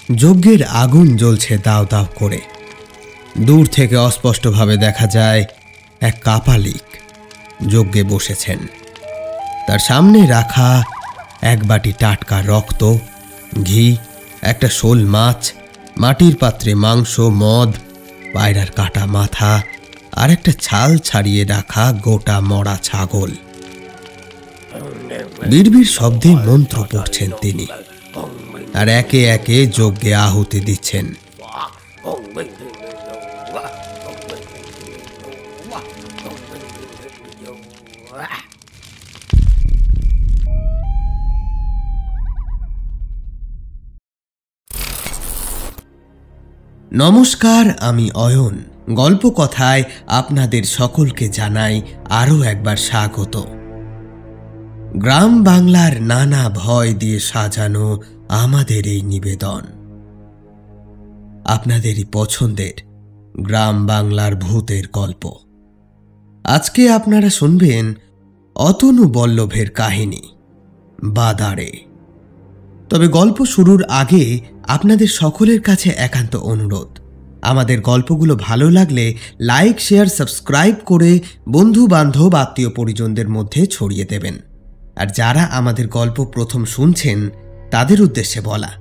যজ্ঞের আগুন জ্বলছে দাউ দাউ করে। দূর থেকে অস্পষ্টভাবে দেখা যায় এক কাপালিক যজ্ঞে বসেছেন। তার সামনে রাখা এক বাটি টাটকা রক্ত, ঘি, একটা শোল মাছ, মাটির পাত্রে মাংস, মদ, পায়রার কাটা মাথা আর একটা ছাল ছাড়িয়ে রাখা গোটা মরা ছাগল। বিড়বিড় শব্দে মন্ত্র পড়ছেন তিনি, আর একে একে যজ্ঞে আহুতি দিচ্ছেন। নমস্কার, আমি অয়ন। গল্প কথায় আপনাদের সকলকে জানাই আরও একবার স্বাগত। গ্রাম বাংলার নানা ভয় দিয়ে সাজানো আমাদের এই নিবেদন আপনাদেরই পছন্দের গ্রাম বাংলার ভূতের গল্প। আজকে আপনারা শুনবেন অতনু বল্লভের কাহিনী বাদাড়ে। তবে গল্প শুরুর আগে আপনাদের সকলের কাছে একান্ত অনুরোধ, আমাদের গল্পগুলো ভালো লাগলে লাইক, শেয়ার, সাবস্ক্রাইব করে বন্ধু বান্ধব, আত্মীয় পরিজনদের মধ্যে ছড়িয়ে দেবেন। আর যারা আমাদের গল্প প্রথম শুনছেন তাদের উদ্দেশ্যে বলা,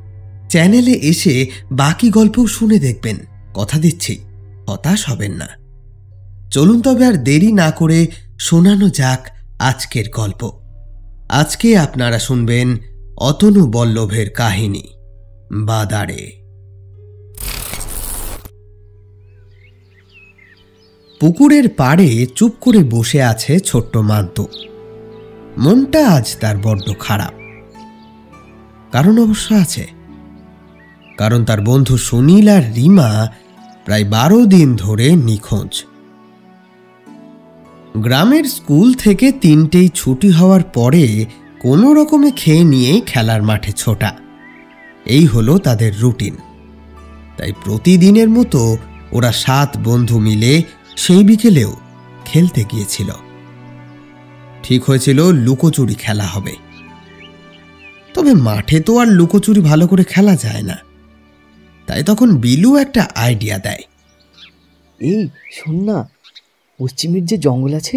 চ্যানেলে এসে বাকি গল্পও শুনে দেখবেন। কথা দিচ্ছি, হতাশ হবেন না। চলুন তবে আর দেরি না করে শোনানো যাক আজকের গল্প। আজকে আপনারা শুনবেন অতনু বল্লভের কাহিনী বাদাড়ে। পুকুরের পাড়ে চুপ করে বসে আছে ছোট্ট মান্তু। মনটা আজ তার বড্ড খারাপ। কারণ অবশ্য আছে, কারণ তার বন্ধু সুনীল আর রিমা প্রায় 12 দিন ধরে নিখোঁজ। গ্রামের স্কুল থেকে 3টেই ছুটি হওয়ার পরে কোনো রকমে খেয়ে নিয়েই খেলার মাঠে ছোটা, এই হলো তাদের রুটিন। তাই প্রতিদিনের মতো ওরা 7 বন্ধু মিলে সেই বিকেলেও খেলতে গিয়েছিল। ঠিক হয়েছিল লুকোচুরি খেলা হবে। তবে মাঠে তো আর লুকোচুরি ভালো করে খেলা যায় না। তাই তখন বিলু একটা আইডিয়া দেয়। এই শোন না, পশ্চিমের যে জঙ্গল আছে,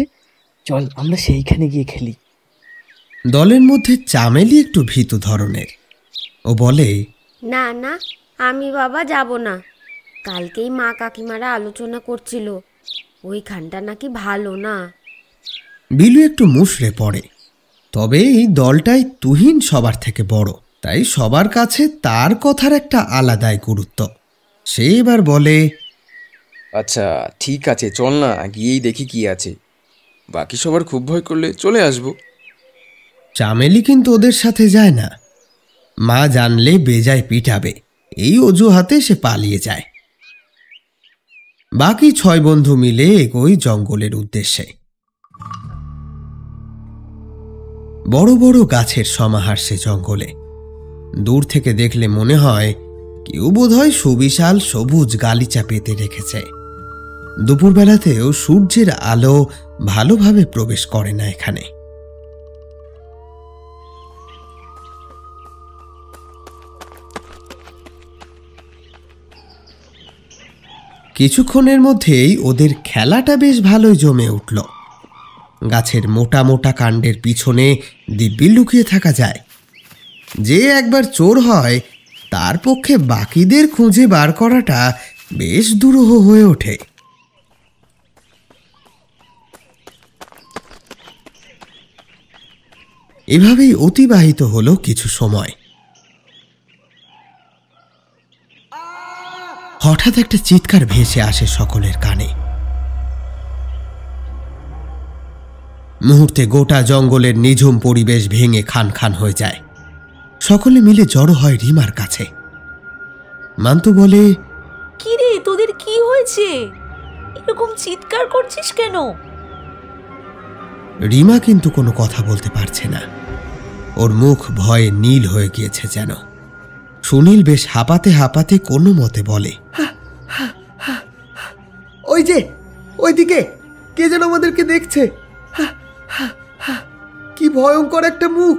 চল আমরা সেইখানে গিয়ে খেলি। দলের মধ্যে চামেলি একটু ভীতু ধরনের। ও বলে, না না, আমি বাবা যাব না। কালকেই মা কাকিমারা আলোচনা করছিল, ওইখানটা নাকি ভালো না। বিলু একটু মুষড়ে পড়ে। তবে এই দলটাই তুহিন সবার থেকে বড়, তাই সবার কাছে তার কথার একটা আলাদাই গুরুত্ব। সে এবার বলে, আচ্ছা ঠিক আছে, চল না গিয়েই দেখি কি আছে। বাকি সবার খুব ভয় করলে চলে আসবো। চামেলি কিন্তু ওদের সাথে যায় না। মা জানলে বেজায় পিটাবে, এই অজুহাতে সে পালিয়ে যায়। বাকি 6 বন্ধু মিলে এগোয় জঙ্গলের উদ্দেশ্যে। বড় বড় গাছের সমাহার সে জঙ্গলে। দূর থেকে দেখলে মনে হয় কেউ বোধহয় সুবিশাল সবুজ গালিচা পেতে রেখেছে। দুপুরবেলাতেও সূর্যের আলো ভালোভাবে প্রবেশ করে না এখানে। কিছুক্ষণের মধ্যেই ওদের খেলাটা বেশ ভালোই জমে উঠল। গাছের মোটা মোটা কাণ্ডের পিছনে দিব্যি লুকিয়ে থাকা যায়। যে একবার চোর হয় তার পক্ষে বাকিদের খুঁজে বার করাটা বেশ দুরূহ হয়ে ওঠে। এভাবেই অতিবাহিত হলো কিছু সময়। হঠাৎ একটা চিৎকার ভেসে আসে সকলের কানে। মুহূর্তে গোটা জঙ্গলের নিঝুম পরিবেশ ভেঙে খান খান হয়ে যায়। সকলে মিলে জড়ো হয় রিমার কাছে। মান্তু বলে, কি রে, তোদের কি হয়েছে? এরকম চিৎকার করছিস কেন? রিমা কিন্তু কোনো কথা বলতে পারছে না। ওর মুখ ভয়ে নীল হয়ে গিয়েছে যেন। সুনীল বেশ হাঁপাতে হাঁপাতে কোনো মতে বলে, ওই যে ওইদিকে কে যেন আমাদেরকে দেখছে। কি ভয়ঙ্কর একটা মুখ।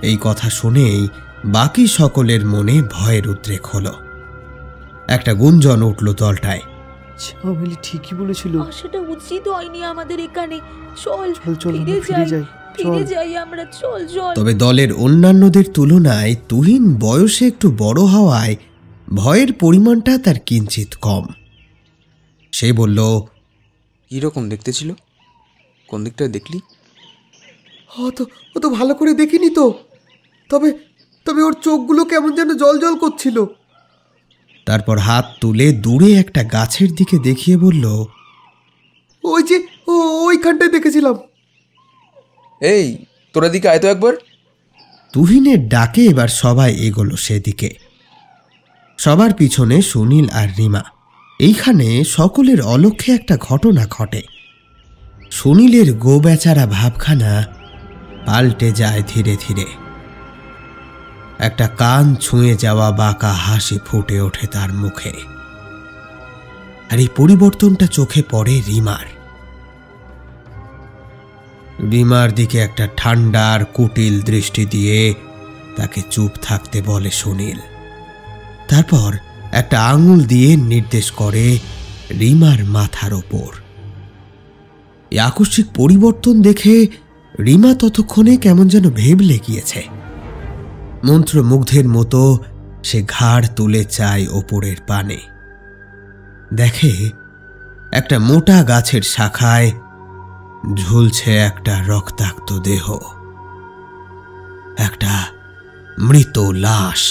এই কথা শুনেই বাকি সকলের মনে ভয়ের উদ্রেক হলো। একটা গুঞ্জন উঠল দলটায়। ঝামেলি ঠিকই বলেছিল। আসাটা উচিত হয়নি আমাদের এখানে। চল চল চল আমরা ফিরে যাই। ফিরে যাই আমরা, চল চল। তবে দলের অন্যান্যদের তুলনায় তুহিন বয়সে একটু বড় হওয়ায় ভয়ের পরিমাণটা তার কিঞ্চিত কম। সে বলল, কীরকম দেখতে ছিল? কোন দিকটা দেখলি? ও তো ভালো করে দেখিনি তো, তবে তবে ওর চোখগুলো কেমন যেন জল জল করছিল। তারপর হাত তুলে দূরে একটা গাছের দিকে দেখিয়ে বলল, ওই যে ওইখানটায় দেখেছিলাম। এই, তোরা দিকে আয় তো একবার। তুহিনের ডাকে এবার সবাই এগোলো সেদিকে। সবার পিছনে সুনীল আর রিমা। এইখানে সকলের অলক্ষ্যে একটা ঘটনা ঘটে। সুনীলের গোবেচারা ভাবখানা পাল্টে যায় ধীরে ধীরে। একটা কান ছুঁয়ে যাওয়া বাঁকা হাসি ফুটে ওঠে তার মুখে। আর এই পরিবর্তনটা চোখে পড়ে রিমার। রিমার দিকে একটা ঠান্ডা আর কুটিল দৃষ্টি দিয়ে তাকে চুপ থাকতে বলে সুনীল। তারপর একটা আঙুল দিয়ে নির্দেশ করে রিমার মাথার ওপর। এই আকস্মিক পরিবর্তন দেখে রিমা ততক্ষণে কেমন যেন ভেবলে গিয়েছে। মন্ত্রমুগ্ধের মতো সে ঘাড় তুলে চায় ওপরের পানে। দেখে একটা মোটা গাছের শাখায় ঝুলছে একটা রক্তাক্ত দেহ, একটা মৃত লাশ।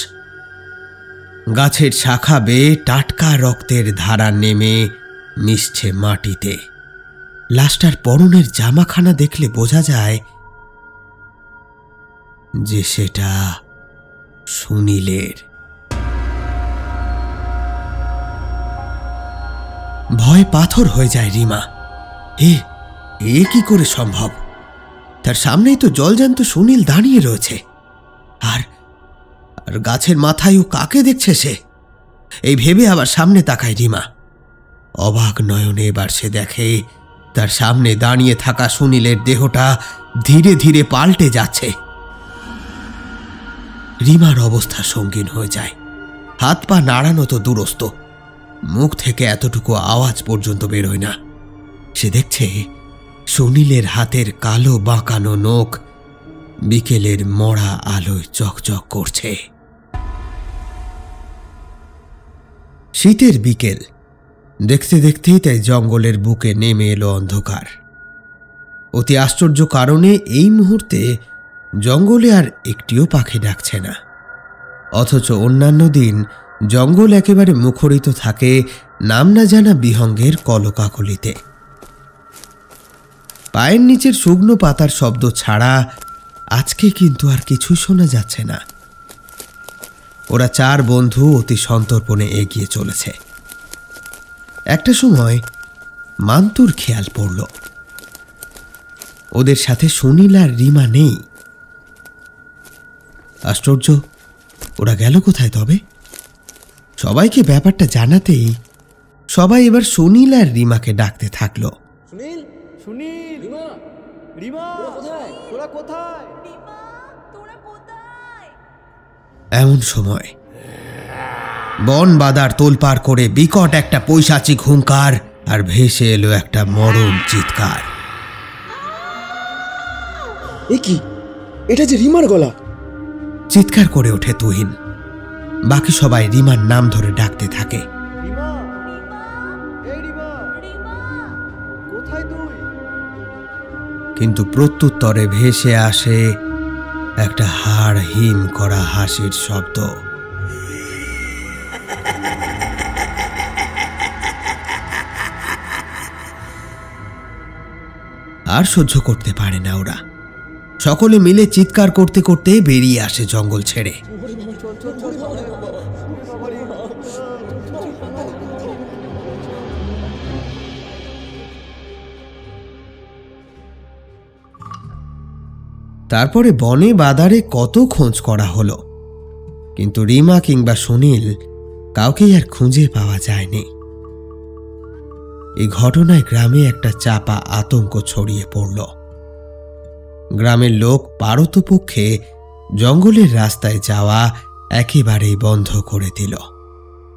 গাছের শাখা বেয়ে টাটকা রক্তের ধারা নেমে মিশছে মাটিতে। লাশটার পরনের জামাখানা দেখলে বোঝা যায় যে সেটা সুনীলের। ভয় পাথর হয়ে যায় রিমা। এ কি করে সম্ভব? তার সামনেই তো জলজ্যান্ত সুনীল দাঁড়িয়ে রয়েছে, আর গাছের মাথায় ও কাকে দেখছে সে? এই ভেবে আবার সামনে তাকায় রিমা। অবাক নয়নে এবার সে দেখে তার সামনে দাঁড়িয়ে থাকা সুনীলের দেহটা ধীরে ধীরে পাল্টে যাচ্ছে। রিমার অবস্থা সঙ্গীন হয়ে যায়। হাত পা নাড়ানো তো দূরস্থ, মুখ থেকে এতটুকু আওয়াজ পর্যন্ত বেরোয় না। সে দেখছে সুনীলের হাতের কালো বাঁকানো নখ বিকেলের মরা আলোয় চকচক করছে। শীতের বিকেল। দেখতে দেখতেই তাই জঙ্গলের বুকে নেমে এলো অন্ধকার। অতি আশ্চর্য কারণে এই মুহূর্তে জঙ্গলে আর একটিও পাখি ডাকছে না, অথচ অন্যান্য দিন জঙ্গল একেবারে মুখরিত থাকে নাম না জানা বিহঙ্গের কলকাকলিতে। পায়ের নিচের শুকনো পাতার শব্দ ছাড়া আজকে কিন্তু আর কিছুই শোনা যাচ্ছে না। ওরা চার বন্ধু অতি সন্তর্পণে এগিয়ে চলেছে। একটা সময় মান্তুর খেয়াল পড়ল, ওদের সাথে সুনীল আর রিমা নেই। আশ্চর্য, ওরা গেল কোথায় তবে? সবাইকে ব্যাপারটা জানাতেই সবাই এবার সুনীল আর রিমাকে ডাকতে থাকলো। সুনীল, সুনীল, রিমা, রিমা, তোরা কোথায়? রিমা, তোরা কোথায়? এমন সময় বন বাদার তোলপাড় করে বিকট একটা পৈশাচিক হুঙ্কার আর ভেসে এলো একটা মরণ চিৎকার। এ কি? এটা যে রিমার গলা! চিৎকার করে ওঠে তুহিন। বাকি সবাই রিমার নাম ধরে ডাকতে থাকে। রিমা, রিমা, এই রিমা, রিমা। কোথায় তুই? কিন্তু প্রত্যুত্তরে ভেসে আসে একটা হাড় হিম করা হাসির শব্দ। আর সহ্য করতে পারে না ওরা। সকলে মিলে চিৎকার করতে করতে বেরিয়ে আসে জঙ্গল ছেড়ে। তারপরে বনে বাদারে কত খোঁজ করা হলো, কিন্তু রিমা কিংবা সুনীল কাউকেই আর খুঁজে পাওয়া যায়নি। এই ঘটনায় গ্রামে একটা চাপা আতঙ্ক ছড়িয়ে পড়ল। গ্রামের লোক পারতপক্ষে জঙ্গলের রাস্তায় যাওয়া একেবারেই বন্ধ করে দিল।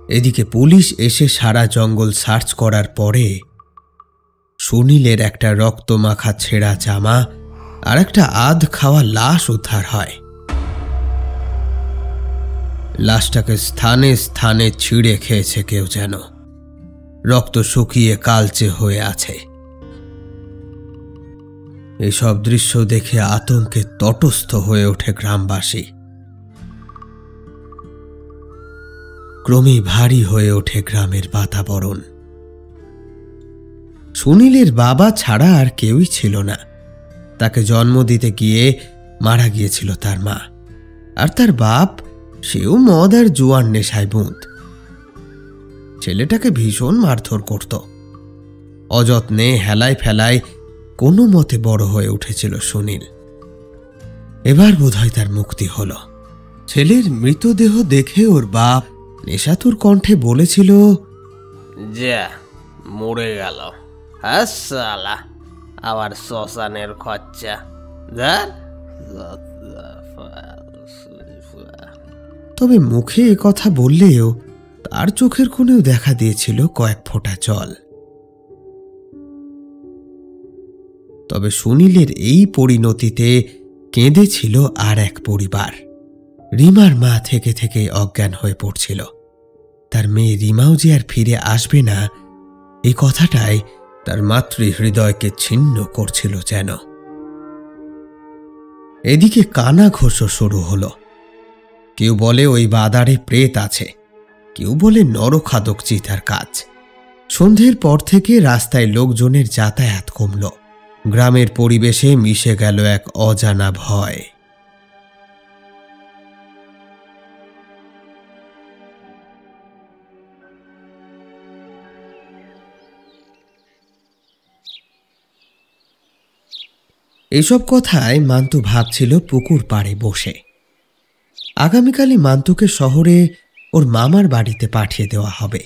এদিকে পুলিশ এসে সারা জঙ্গল সার্চ করার পরে সুনীলের একটা রক্তমাখা ছেঁড়া জামা আর একটা আধ খাওয়া লাশ উদ্ধার হয়। লাশটাকে স্থানে স্থানে ছিঁড়ে খেয়েছে কেউ যেন, রক্ত শুকিয়ে কালচে হয়ে আছে। এসব দৃশ্য দেখে আতঙ্কে তটস্থ হয়ে ওঠে গ্রামবাসী। ক্রমেই ভারী হয়ে ওঠে গ্রামের বাতাবরণ। সুনীলের বাবা ছাড়া আর কেউই ছিল না। তাকে জন্ম দিতে গিয়ে মারা গিয়েছিল তার মা, আর তার বাপ সেও মদ আর জুয়ার নেশায় বুঁদ। ছেলেটাকে ভীষণ মারধর করত। অযত্নে হেলায় ফেলায় কোনো মতে বড় হয়ে উঠেছিল সুনীল। এবার বোধহয় তার মুক্তি হলো। ছেলের মৃতদেহ দেখে ওর বাপ নেশাতুর কণ্ঠে বলেছিল, যা মরে গেল, হ্যাঁ সালা, আবার শ্মশানের খরচা। তবে মুখে এ কথা বললেও তার চোখের কোণেও দেখা দিয়েছিল কয়েক ফোঁটা জল। তবে সুনীলের এই পরিণতিতে কেঁদেছিল আর এক পরিবার। রিমার মা থেকে থেকে অজ্ঞান হয়ে পড়ছিল। তার মেয়ে রিমাও যে আর ফিরে আসবে না, এই কথাটাই তার মাতৃহৃদয়কে ছিন্ন করছিল যেন। এদিকে কানা ঘোষও শুরু হলো। কেউ বলে ওই বাদারে প্রেত আছে, কেউ বলে নরখাদক চিতার কাজ। সন্ধ্যের পর থেকে রাস্তায় লোকজনের যাতায়াত কমল। গ্রামের পরিবেশে মিশে গেল এক অজানা ভয়। এসব কথায় মান্তু ভাবছিল পুকুর পাড়ে বসে। আগামীকালই মান্তুকে শহরে ওর মামার বাড়িতে পাঠিয়ে দেওয়া হবে।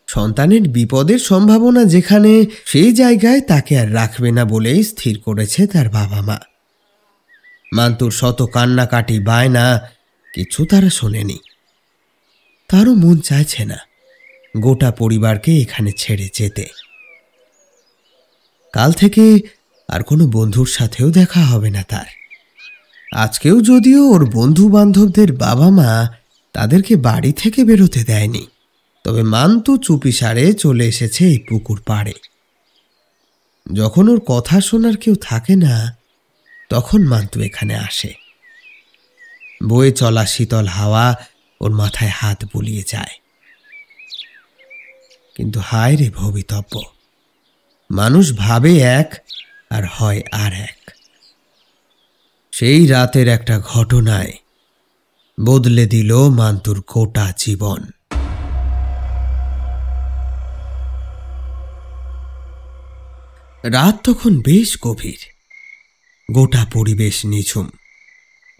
সন্তানের বিপদের সম্ভাবনা যেখানে, সেই জায়গায় তাকে আর রাখবে না বলেই স্থির করেছে তার বাবা মা। মান্তুর শত কান্নাকাটি বায়না কিছু তারা শোনেনি। তারও মন চাইছে না গোটা পরিবারকে এখানে ছেড়ে যেতে। কাল থেকে আর কোনো বন্ধুর সাথেও দেখা হবে না তার। আজকেও যদিও ওর বন্ধু বান্ধবদের বাবা মা তাদেরকে বাড়ি থেকে বেরোতে দেয়নি, তবে মান্তু চুপিসারে চলে এসেছে এই পুকুর পাড়ে। যখন ওর কথা শোনার কেউ থাকে না, তখন মান্তু এখানে আসে। বয়ে চলা শীতল হাওয়া ওর মাথায় হাত বুলিয়ে যায়। কিন্তু হায় রে ভবিতব্য, মানুষ ভাবে এক আর হয় আর এক। সেই রাতের একটা ঘটনায় বদলে দিল মান্তুর গোটা জীবন। রাত তখন বেশ গভীর, গোটা পরিবেশ নিঝুম।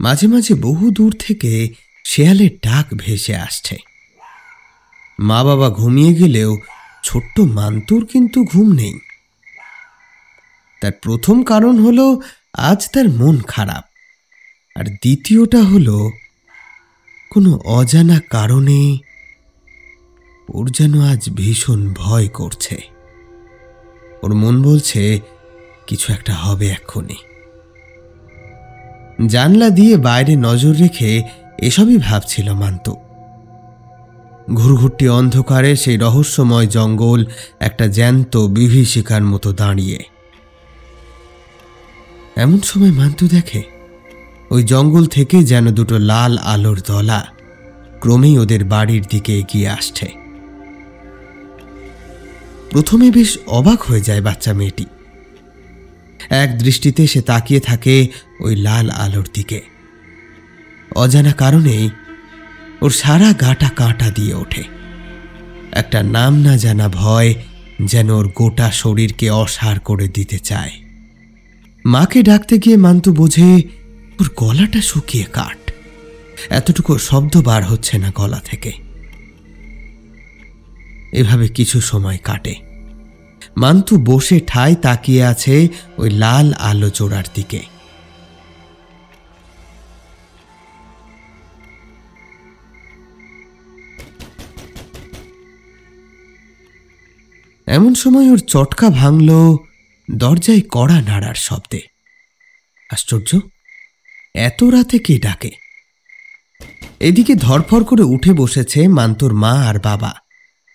মাঝে মাঝে বহু দূর থেকে শেয়ালের ডাক ভেসে আসছে। মা বাবা ঘুমিয়ে গেলেও ছোট্ট মান্তুর কিন্তু ঘুম নেই। তার প্রথম কারণ হলো আজ তার মন খারাপ, আর দ্বিতীয়টা হলো কোনো অজানা কারণে ওর যেন আজ ভীষণ ভয় করছে। ওর মন বলছে কিছু একটা হবে এক্ষুনি। জানলা দিয়ে বাইরে নজর রেখে এসবই ভাবছিল মান্তু। ঘুরঘুরটি অন্ধকারে সেই রহস্যময় জঙ্গল একটা জ্যান্ত বিভীষিকার মতো দাঁড়িয়ে। এমন সময় মান্তু দেখে ওই জঙ্গল থেকে যেন দুটো লাল আলোর দলা ক্রমেই ওদের বাড়ির দিকে এগিয়ে আসছে। প্রথমে বেশ অবাক হয়ে যায় বাচ্চা মেয়েটি। এক দৃষ্টিতে সে তাকিয়ে থাকে ওই লাল আলোর দিকে। অজানা কারণেই ওর সারা গাটা কাঁটা দিয়ে ওঠে। একটা নাম না জানা ভয় যেন ওর গোটা শরীরকে অসাড় করে দিতে চায়। মাকে ডাকতে গিয়ে মান্তু বোঝে ওর গলাটা শুকিয়ে কাঠ, এতটুকু শব্দ বার হচ্ছে না গলা থেকে। এভাবে কিছু সময় কাটে। মান্তু বসে ঠায় তাকিয়ে আছে ওই লাল আলো জোড়ার দিকে। এমন সময় ওর চটকা ভাঙল দরজায় কড়া নাড়ার শব্দে। আশ্চর্য, এত রাতে কে ডাকে? এদিকে ধরফর করে উঠে বসেছে মান্তুর মা আর বাবা।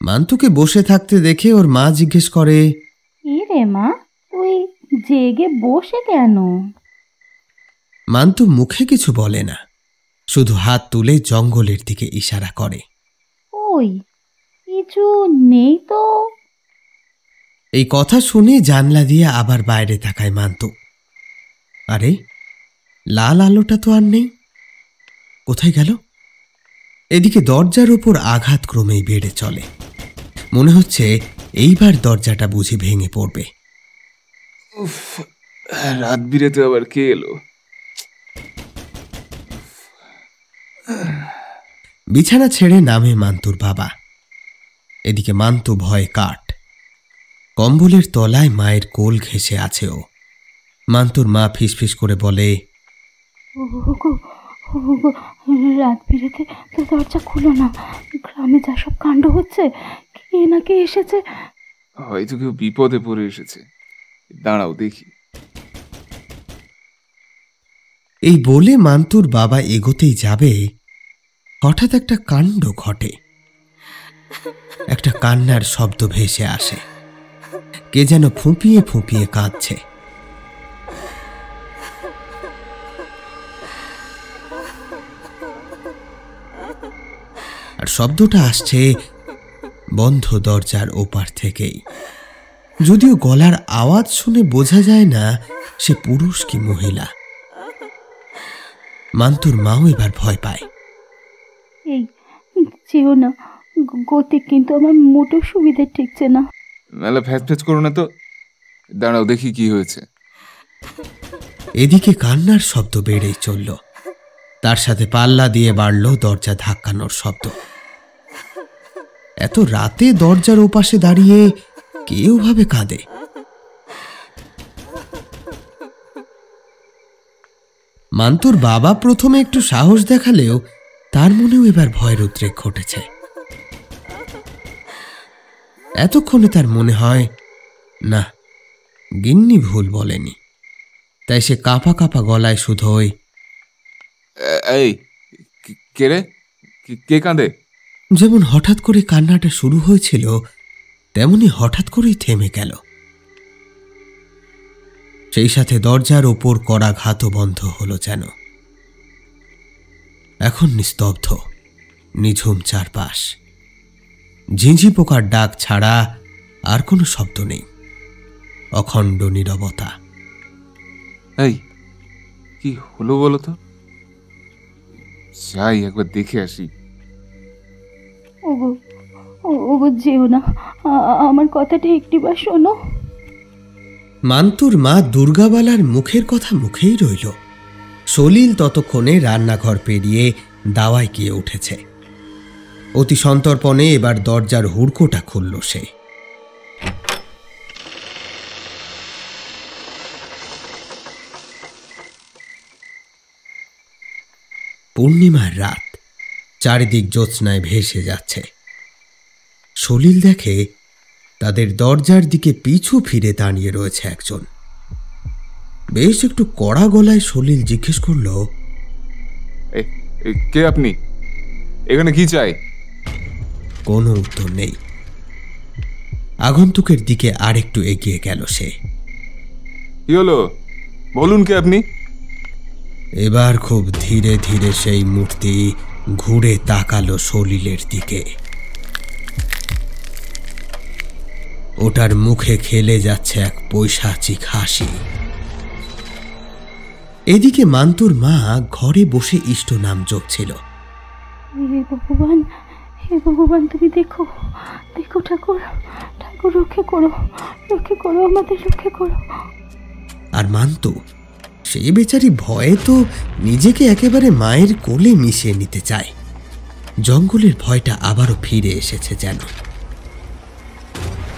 মান্তুকে বসে থাকতে দেখে ওর মা জিজ্ঞেস করে, কি রে মা, তুই জেগে বসে কেন? মান্তু মুখে কিছু বলে না, শুধু হাত তুলে জঙ্গলের দিকে ইশারা করে। ওই কিছু নেই তো। এই কথা শুনে জানলা দিয়ে আবার বাইরে তাকায় মান্তু। আরে, লাল আলোটা তো আর নেই, কোথায় গেল? এদিকে দরজার উপর আঘাত ক্রমেই বেড়ে চলে। মনে হচ্ছে এইবার দরজাটা বুঝি ভেঙে পড়বে। রাত বিরেতে আবার কে এলো? বিছানা ছেড়ে নামে মান্তুর বাবা। এদিকে মান্তু ভয়ে কাঠ। কম্বলের তলায় মায়ের কোল ঘেঁষে আছে ও। মান্তুর মা ফিসফিস করে বলে, রাত বিরেতে তো দরজা খুলো না, গ্রামে যা সব কাণ্ড হচ্ছে, কে না কে এসেছে। হয়তো কেউ বিপদে পড়ে এসেছে, দাঁড়াও দেখি। এই বলে মান্তুর বাবা এগোতেই যাবে, হঠাৎ একটা কাণ্ড ঘটে। একটা কান্নার শব্দ ভেসে আসে। কে যেন ফুঁপিয়ে ফুঁপিয়ে কাঁদছে। আর শব্দটা আসছে বন্ধ দরজার ওপার থেকেই। যদিও গলার আওয়াজ শুনে বোঝা যায় না সে পুরুষ কি মহিলা। মান্তুর মাও এবার ভয় পায়। এই যেও না, গতি কিন্তু আমার মোটেও সুবিধে ঠেকছে না। মেলা ফ্যাচ ফ্যাচ করো না তো, দাঁড়াও দেখি কি হয়েছে। এদিকে কান্নার শব্দ বেড়েই চলল, তার সাথে পাল্লা দিয়ে বাড়ল দরজা ধাক্কানোর শব্দ। এত রাতে দরজার ওপাশে দাঁড়িয়ে কেউ ভাবে কাঁদে। মান্তুর বাবা প্রথমে একটু সাহস দেখালেও তার মনেও এবার ভয়ের উদ্রেক ঘটেছে। এতক্ষণে তার মনে হয় না, গিন্নি ভুল বলেনি। তাই সে কাঁপা কাঁপা গলায় শুধোয়, এই কে রে, কে কাঁদে? যেমন হঠাৎ করে কান্নাটা শুরু হয়েছিল তেমনি হঠাৎ করেই থেমে গেল। সেই সাথে দরজার ওপর করাঘাতও বন্ধ হলো যেন। এখন নিস্তব্ধ, নিঝুম চারপাশ। ঝিঁঝি পোকার ডাক ছাড়া আর কোনো শব্দ নেই। অখণ্ড নীরবতা। এই কি হলো বলো তো, যাই একবার দেখে আসি। ওগো ওগো, যেও না, আমার কথাটা একটিবার শোনো। মান্তুর মা দুর্গাবালার মুখের কথা মুখেই রইল। সলিল ততক্ষণে রান্নাঘর পেরিয়ে দাওয়ায় গিয়ে উঠেছে। অতি সন্তর্পণে এবার দরজার হুড়কোটা খুলল সে। পূর্ণিমার রাত, চারিদিক জ্যোৎস্নায় ভেসে যাচ্ছে। সলিল দেখে তাদের দরজার দিকে পিছু ফিরে দাঁড়িয়ে রয়েছে একজন। বেশ একটু কড়া গলায় সলিল জিজ্ঞেস করল, কে আপনি? এখানে কি চাই? কোনো উত্তর নেই। আগন্তুকের দিকে আরেকটু এগিয়ে গেল সে। কি হলো, বলুন কে আপনি? এবার খুব ধীরে ধীরে সেই মূর্তি ঘুরে তাকালো সলিলের দিকে। ওটার মুখে খেলে যাচ্ছে এক পৈশাচিক হাসি। এদিকে মান্তুর মা ঘরে বসে ইষ্ট নাম জপছিল। হে ভগবান, তুমি দেখো দেখো, ঠাকুর ঠাকুর, রক্ষে করো, রক্ষে করো, আমাদের রক্ষে করো। আর মান্তু, সেই বেচারি ভয়ে তো নিজেকে একেবারে মায়ের কোলে মিশিয়ে নিতে চায়। জঙ্গলের ভয়টা আবারও ফিরে এসেছে যেন।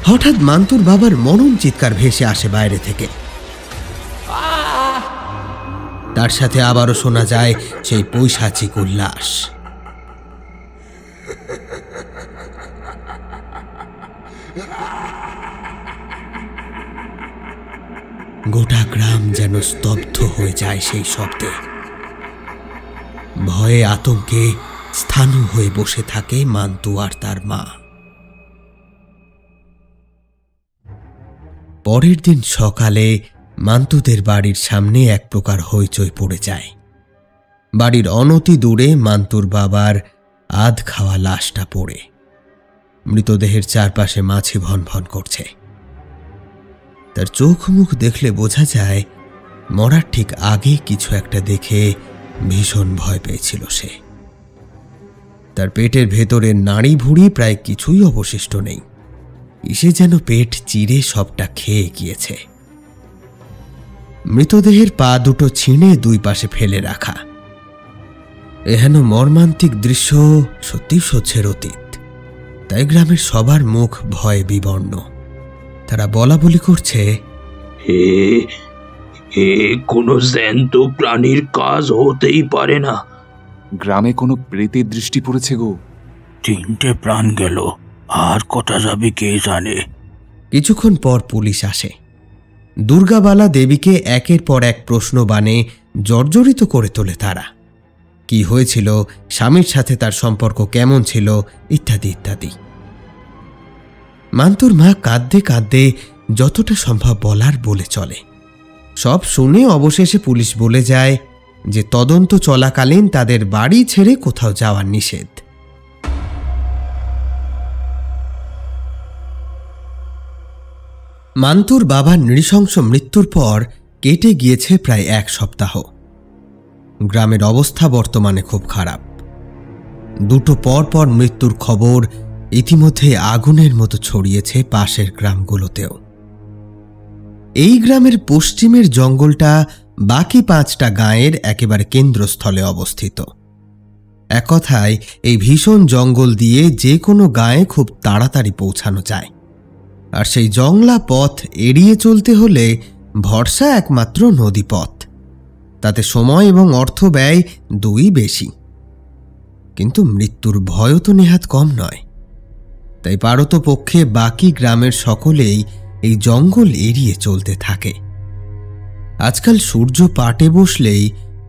হঠাৎ মান্তুর বাবার মরণ চিৎকার ভেসে আসে বাইরে থেকে। তার সাথে আবারও শোনা যায় সেই পৈশাচিক উল্লাস। গোটা গ্রাম যেন স্তব্ধ হয়ে যায় সেই শব্দে। ভয়ে আতঙ্কে স্থাণু হয়ে বসে থাকে মান্তু আর তার মা। পরের দিন সকালে মান্তুদের বাড়ির সামনে এক প্রকার হইচই পড়ে যায়। বাড়ির অনতি দূরে মান্তুর বাবার আধ খাওয়া লাশটা পড়ে। মৃতদেহের চারপাশে মাছি ভন ভন করছে। তার চোখ মুখ দেখলে বোঝা যায় মরার ঠিক আগে কিছু একটা দেখে ভীষণ ভয় পেয়েছিল সে। তার পেটের ভেতরের নাড়ি ভুঁড়ি প্রায় কিছুই অবশিষ্ট নেই। এসে যেন পেট চিরে সবটা খেয়ে গিয়েছে। মৃতদেহের পা দুটো ছিঁড়ে দুই পাশে ফেলে রাখা। এহেন মর্মান্তিক দৃশ্য সত্যি সহ্যের অতীত। তাই গ্রামের সবার মুখ ভয়ে বিবর্ণ। তারা বলা বলি করছে, হে কোনো জ্যান্ত প্রাণীর কাজ হতেই পারে না। গ্রামে কোনো প্রেতের দৃষ্টি পড়েছে গো। 3টে প্রাণ গেল, আর কটা যাবে কে জানে। কিছুক্ষণ পর পুলিশ আসে। দুর্গাবালা দেবীকে একের পর এক প্রশ্ন বানে জর্জরিত করে তোলে তারা। কি হয়েছিল, স্বামীর সাথে তার সম্পর্ক কেমন ছিল, ইত্যাদি ইত্যাদি। মান্তুর মা কাঁদতে কাঁদতে যতটা সম্ভব বলার বলে চলে। সব শুনে অবশেষে পুলিশ বলে যায় যে তদন্ত চলাকালীন তাদের বাড়ি ছেড়ে কোথাও যাওয়ার নিষেধ। মান্তুর বাবার নৃশংস মৃত্যুর পর কেটে গিয়েছে প্রায় 1 সপ্তাহ। গ্রামের অবস্থা বর্তমানে খুব খারাপ। দুটো পর পর মৃত্যুর খবর ইতিমধ্যে আগুনের মতো ছড়িয়েছে পাশের গ্রামগুলোতেও। এই গ্রামের পশ্চিমের জঙ্গলটা বাকি 5টা গাঁয়ের একেবারে কেন্দ্রস্থলে অবস্থিত। এক কথায় এই ভীষণ জঙ্গল দিয়ে যে কোনো গাঁয়ে খুব তাড়াতাড়ি পৌঁছানো যায়। আর সেই জংলা পথ এড়িয়ে চলতে হলে ভরসা একমাত্র নদীপথ। তাতে সময় এবং অর্থ ব্যয় দুই বেশি, কিন্তু মৃত্যুর ভয়ও তো নেহাত কম নয়। তাই পারতপক্ষে বাকি গ্রামের সকলেই এই জঙ্গল এড়িয়ে চলতে থাকে। আজকাল সূর্য পাটে বসলেই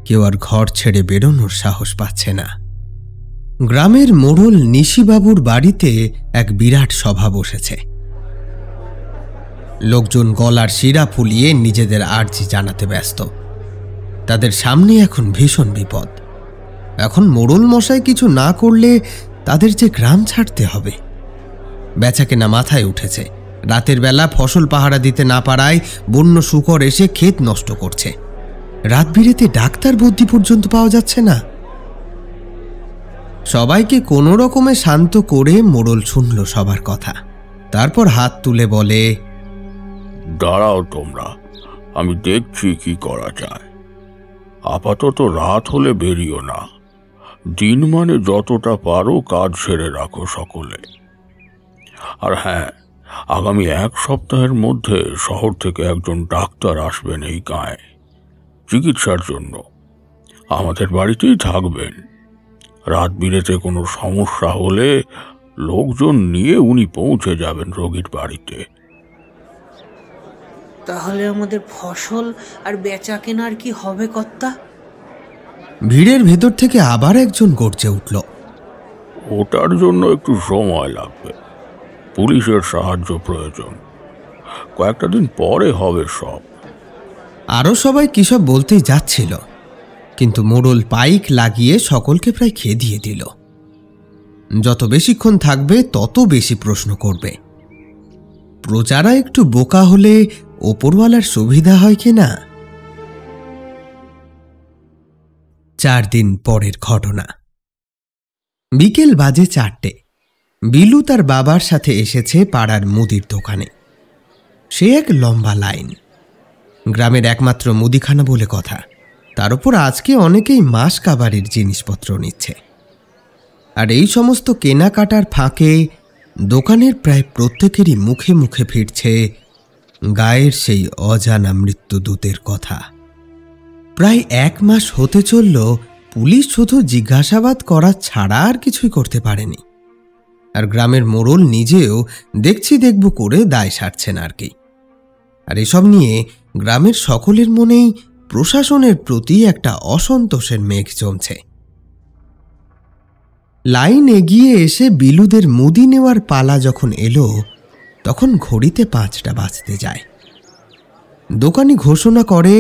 কেউ আর ঘর ছেড়ে বেরোনোর সাহস পাচ্ছে না। গ্রামের মোড়ল নিশিবাবুর বাড়িতে এক বিরাট সভা বসেছে। লোকজন গলার শিরা ফুলিয়ে নিজেদের আর্জি জানাতে ব্যস্ত। তাদের সামনে এখন ভীষণ বিপদ। এখন মোড়ল মশাই কিছু না করলে তাদের যে গ্রাম ছাড়তে হবে। বেচাকেনা মাথায় উঠেছে। রাতের বেলা ফসল পাহারা দিতে না পারায় বন্য শূকর এসে ক্ষেত নষ্ট করছে। রাত বিরেতে ডাক্তার বুদ্ধি পর্যন্ত পাওয়া যাচ্ছে না। সবাইকে কোনো রকমে শান্ত করে মোড়ল শুনল সবার কথা। তারপর হাত তুলে বলে, দাঁড়াও তোমরা, আমি দেখছি কি করা যায়। আপাতত রাত হলে বেরিও না। দিন মানে যতটা পারো কাজ সেরে রাখো সকলে। আর হ্যাঁ, আগামী 1 সপ্তাহের মধ্যে শহর থেকে একজন ডাক্তার আসবেন এই গাঁয়ে চিকিৎসার জন্য। আমাদের বাড়িতেই থাকবেন। রাত বিরেতে কোনো সমস্যা হলে লোকজন নিয়ে উনি পৌঁছে যাবেন রোগীর বাড়িতে। তাহলে আমাদের ফসল আর বেচা কেনার কি হবে কর্তা? ভিড়ের ভেতর থেকে আবার একজন গর্জে উঠল, ওটার জন্য একটু সময় লাগবে। পুলিশের সাহায্য প্রয়োজন। কয়েকটা দিন পরে হবে সব। আরো সবাই কিসব বলতেই যাচ্ছিল, কিন্তু মোড়ল পাইক লাগিয়ে সকলকে প্রায় খেদিয়ে দিল। যত বেশিক্ষণ থাকবে তত বেশি প্রশ্ন করবে। প্রজারা একটু বোকা হলে ওপরওয়ালার সুবিধা হয় কিনা। 4 দিন পরের ঘটনা। বিকেল বাজে 4টে। বিলু তার বাবার সাথে এসেছে পাড়ার মুদির দোকানে। সে এক লম্বা লাইন। গ্রামের একমাত্র মুদিখানা বলে কথা। তার উপর আজকে অনেকেই মাস কাবারির জিনিসপত্র নিচ্ছে। আর এই সমস্ত কেনাকাটার ফাঁকে দোকানের প্রায় প্রত্যেকেরই মুখে মুখে ফিরছে গায়ের সেই অজানা মৃত্যুদূতের কথা। প্রায় 1 মাস হতে চলল পুলিশ শুধু জিজ্ঞাসাবাদ করা ছাড়া আর কিছুই করতে পারেনি। আর গ্রামের মোড়ল নিজেও দেখছি দেখব করে দায় সারছেন আর কি। আর এসব নিয়ে গ্রামের সকলের মনেই প্রশাসনের প্রতি একটা অসন্তোষের মেঘ জমছে। লাইন এগিয়ে এসে বিলুদের মুদি নেওয়ার পালা যখন এলো, তখন ঘড়িতে 5টা বাজতে যায়। দোকানি ঘোষণা করে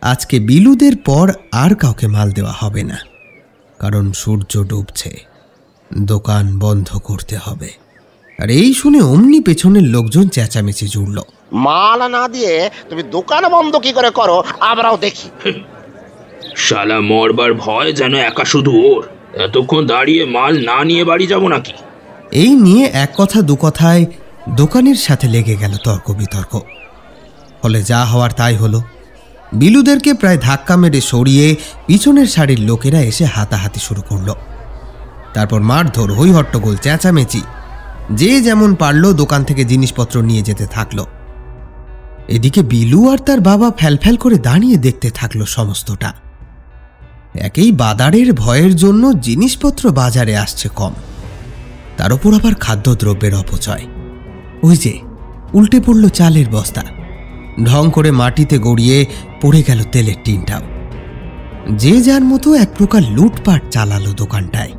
আজকে বিলুদের পর আর কাউকে মাল দেওয়া হবে না, কারণ সূর্য ডুবছে, দোকান বন্ধ করতে হবে। আর এই শুনে অমনি পেছনের লোকজন চেঁচামেচি জুড়ল, মাল না দিয়ে তুমি দোকান বন্ধ কি করে করো আমরাও দেখি। শালা মরবার ভয় যেন একা শুধু ওর। এতক্ষণ দাঁড়িয়ে মাল না নিয়ে বাড়ি যাব নাকি? এই নিয়ে এক কথা দু কথায় দোকানের সাথে লেগে গেল তর্ক বিতর্ক। ফলে যা হওয়ার তাই হলো। বিলুদেরকে প্রায় ধাক্কা মেরে সরিয়ে পিছনের সারির লোকেরা এসে হাতাহাতি শুরু করল। তারপর মারধর, হই হট্টগোল, চেঁচামেচি, যে যেমন পারল দোকান থেকে জিনিসপত্র নিয়ে যেতে থাকলো। এদিকে বিলু আর তার বাবা ফ্যালফ্যাল করে দাঁড়িয়ে দেখতে থাকলো সমস্তটা। একেই বাদারের ভয়ের জন্য জিনিসপত্র বাজারে আসছে কম, তার উপর আবার খাদ্যদ্রব্যের অপচয়। ওই যে উল্টে পড়ল চালের বস্তা, ঢং করে মাটিতে গড়িয়ে পড়ে গেল তেলের টিনটাও। যে যার মতো এক প্রকার লুটপাট চালালো দোকানটায়।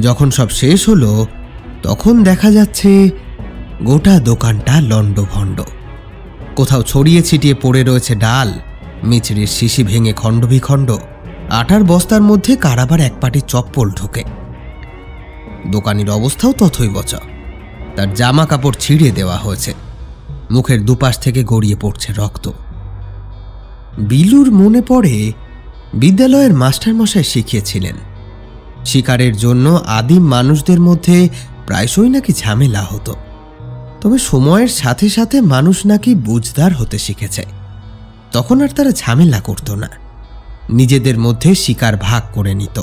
যখন সব শেষ হলো, তখন দেখা যাচ্ছে গোটা দোকানটা লণ্ডভণ্ড। কোথাও ছড়িয়ে ছিটিয়ে পড়ে রয়েছে ডাল, মিচড়ির শিশি ভেঙে খণ্ডবিখণ্ড, আটার বস্তার মধ্যে কারাবার এক পাটি চপ্পল ঢোকে। দোকানির অবস্থাও তথৈবচ, তার জামা কাপড় ছিঁড়ে দেওয়া হয়েছে, মুখের দুপাশ থেকে গড়িয়ে পড়ছে রক্ত। বিলুর মনে পড়ে বিদ্যালয়ের মাস্টারমশাই শিখিয়েছিলেন, শিকারের জন্য আদিম মানুষদের মধ্যে প্রায়শই নাকি ঝামেলা হতো, তবে সময়ের সাথে সাথে মানুষ নাকি বুঝদার হতে শিখেছে। তখন আর তারা ঝামেলা করত না, নিজেদের মধ্যে শিকার ভাগ করে নিত।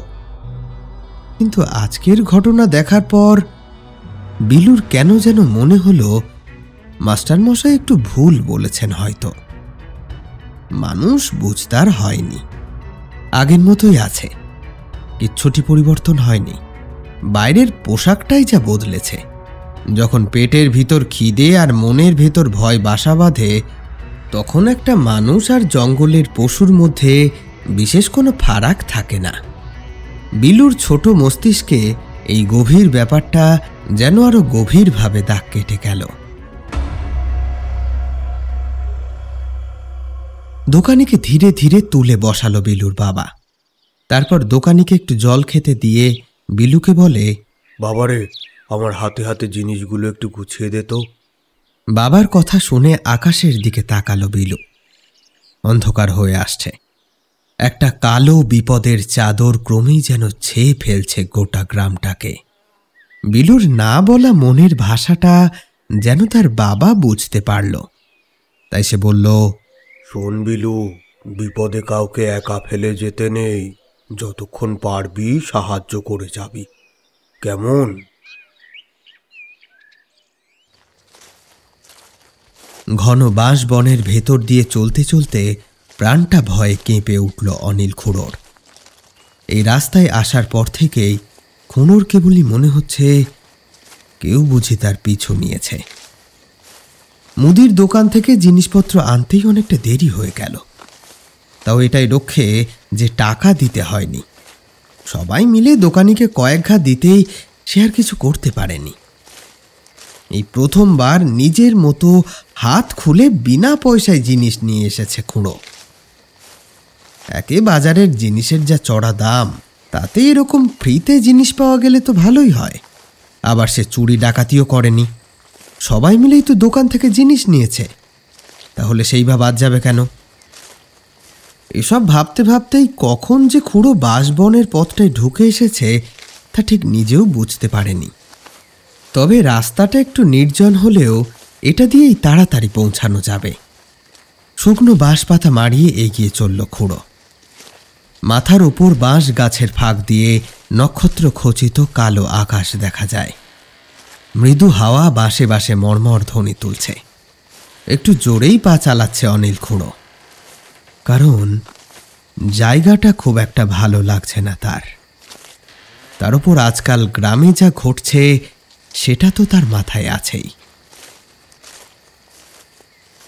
কিন্তু আজকের ঘটনা দেখার পর বিলুর কেন যেন মনে হলো মাস্টারমশাই একটু ভুল বলেছেন হয়তো। মানুষ বুঝদার হয়নি, আগের মতোই আছে, কিচ্ছুটি পরিবর্তন হয়নি। বাইরের পোশাকটাই যা বদলেছে। যখন পেটের ভিতর খিদে আর মনের ভেতর ভয় বাসা বাঁধে, তখন একটা মানুষ আর জঙ্গলের পশুর মধ্যে বিশেষ কোনো ফারাক থাকে না। বিলুর ছোট মস্তিষ্কে এই গভীর ব্যাপারটা যেন আরো গভীরভাবে দাগ কেটে গেল। দোকানিকে ধীরে ধীরে তুলে বসালো বিলুর বাবা। তারপর দোকানিকে একটু জল খেতে দিয়ে বিলুকে বলে, বাবারে, আমার হাতে হাতে জিনিসগুলো একটু গুছিয়ে দে তো। বাবার কথা শুনে আকাশের দিকে তাকালো বিলু। অন্ধকার হয়ে আসছে, একটা কালো বিপদের চাদর ক্রমেই যেন ছেয়ে ফেলছে গোটা গ্রামটাকে। বিলুর না বলা মনের ভাষাটা যেন তার বাবা বুঝতে পারল। তাই সে বলল, শোন বিলু, বিপদে কাউকে একা ফেলে যেতে নেই, যতক্ষণ পারবি সাহায্য করে যাবি, কেমন? ঘন বাঁশ বনের ভেতর দিয়ে চলতে চলতে প্রাণটা ভয়ে কেঁপে উঠল অনিল খুড়োর। এই রাস্তায় আসার পর থেকেই খুড়োর কেবলই মনে হচ্ছে কেউ বুঝি তার পিছু নিয়েছে। মুদির দোকান থেকে জিনিসপত্র আনতেই অনেকটা দেরি হয়ে গেল। তাও এটাই রক্ষে যে টাকা দিতে হয়নি। সবাই মিলে দোকানিকে কয়েক ঘা দিতেই সে আর কিছু করতে পারেনি। এই প্রথমবার নিজের মতো হাত খুলে বিনা পয়সায় জিনিস নিয়ে এসেছে খুড়ো। একে বাজারের জিনিসের যা চড়া দাম, তাতে এরকম ফ্রিতে জিনিস পাওয়া গেলে তো ভালোই হয়। আবার সে চুরি ডাকাতিও করেনি, সবাই মিলেই তো দোকান থেকে জিনিস নিয়েছে, তাহলে সেই ভাব বাদ যাবে কেন? এসব ভাবতে ভাবতেই কখন যে খুড়ো বাঁশবনের পথটায় ঢুকে এসেছে তা ঠিক নিজেও বুঝতে পারেনি। তবে রাস্তাটা একটু নির্জন হলেও এটা দিয়েই তাড়াতাড়ি পৌঁছানো যাবে। শুকনো বাঁশ পাতা মারিয়ে এগিয়ে চলল খুড়ো। মাথার ওপর বাঁশ গাছের ফাঁক দিয়ে নক্ষত্র খচিত কালো আকাশ দেখা যায়। মৃদু হাওয়া বাঁশে বাঁশে মর্মর ধ্বনি তুলছে। একটু জোরেই পা চালাচ্ছে অনিল খুড়ো, কারণ জায়গাটা খুব একটা ভালো লাগছে না তার। তার উপর আজকাল গ্রামে যা ঘটছে সেটা তো তার মাথায় আছেই।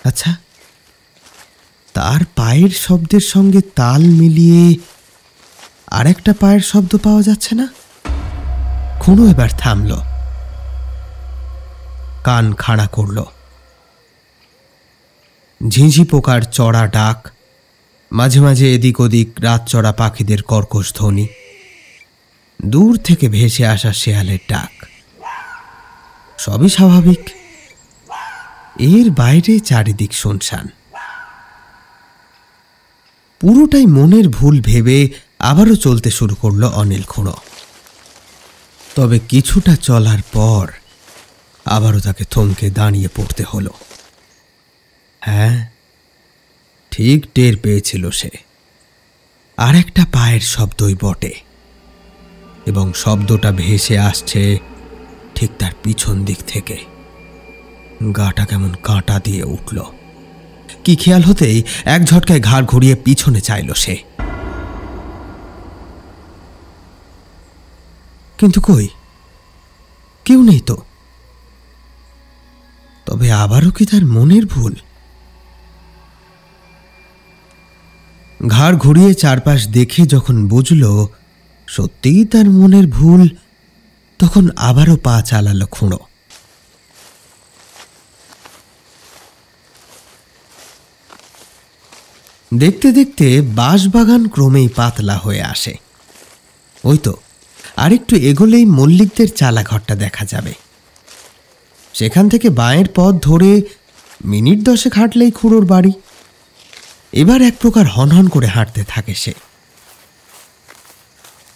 আচ্ছা, তার পায়ের শব্দের সঙ্গে তাল মিলিয়ে আরেকটা পায়ের শব্দ পাওয়া যাচ্ছে না? খুনো এবার থামল, কান খাড়া করল। ঝিঁঝি পোকার চড়া ডাক, মাঝে মাঝে এদিক ওদিক রাত চড়া পাখিদের কর্কশ ধ্বনি, দূর থেকে ভেসে আসা শেয়ালের ডাক, সবই স্বাভাবিক। এর বাইরে চারিদিক শুনশান। পুরোটাই মনের ভুল ভেবে আবারও চলতে শুরু করল অনিল খুঁড়ো। তবে কিছুটা চলার পর আবারও তাকে থমকে দাঁড়িয়ে পড়তে হলো। হ্যাঁ, ঠিক টের পেয়েছিল সে আর একটা পায়ের শব্দই বটে, এবং শব্দটা ভেসে আসছে ঠিক তার পিছন দিক থেকে। গাটা কেমন কাঁটা দিয়ে উঠল। কি খেয়াল হতেই এক ঝটকায় ঘাড় ঘুরিয়ে পিছনে চাইল সে, কিন্তু কই, কেউ নেই তো। তবে আবারও কি তার মনের ভুল? ঘাড় ঘুরিয়ে চারপাশ দেখে যখন বুঝল সত্যিই তার মনের ভুল, তখন আবারও পা চালালো খুঁড়ো। দেখতে দেখতে বাঁশবাগান ক্রমেই পাতলা হয়ে আসে। ওই তো আরেকটু এগোলেই মল্লিকদের চালাঘরটা দেখা যাবে। সেখান থেকে বাঁয়ের পথ ধরে মিনিট 10 হাঁটলেই খুঁড়োর বাড়ি। এবার এক প্রকার হনহন করে হাঁটতে থাকে সে।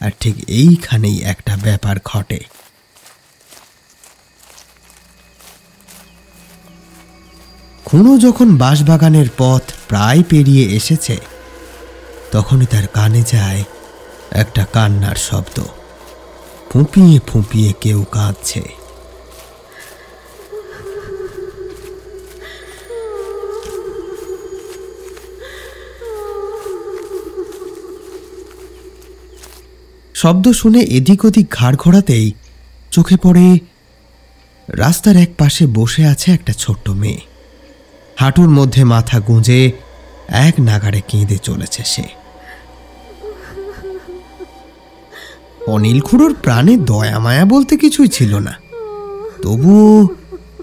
আর ঠিক এইখানেই একটা ব্যাপার ঘটে। খুঁড়ো যখন বাঁশবাগানের পথ প্রায় পেরিয়ে এসেছে, তখনই তার কানে যায় একটা কান্নার শব্দ। ফুঁপিয়ে ফুঁপিয়ে কেউ কাঁদছে। শব্দ শুনে এদিক ওদিক ঘাড় ঘোরাতেই চোখে পড়ে রাস্তার এক পাশে বসে আছে একটা ছোট্ট মেয়ে। হাঁটুর মধ্যে মাথা গুঁজে এক নাগাড়ে কেঁদে চলেছে সে। অনিল খুঁড়োর প্রাণে দয়া মায়া বলতে কিছুই ছিল না, তবুও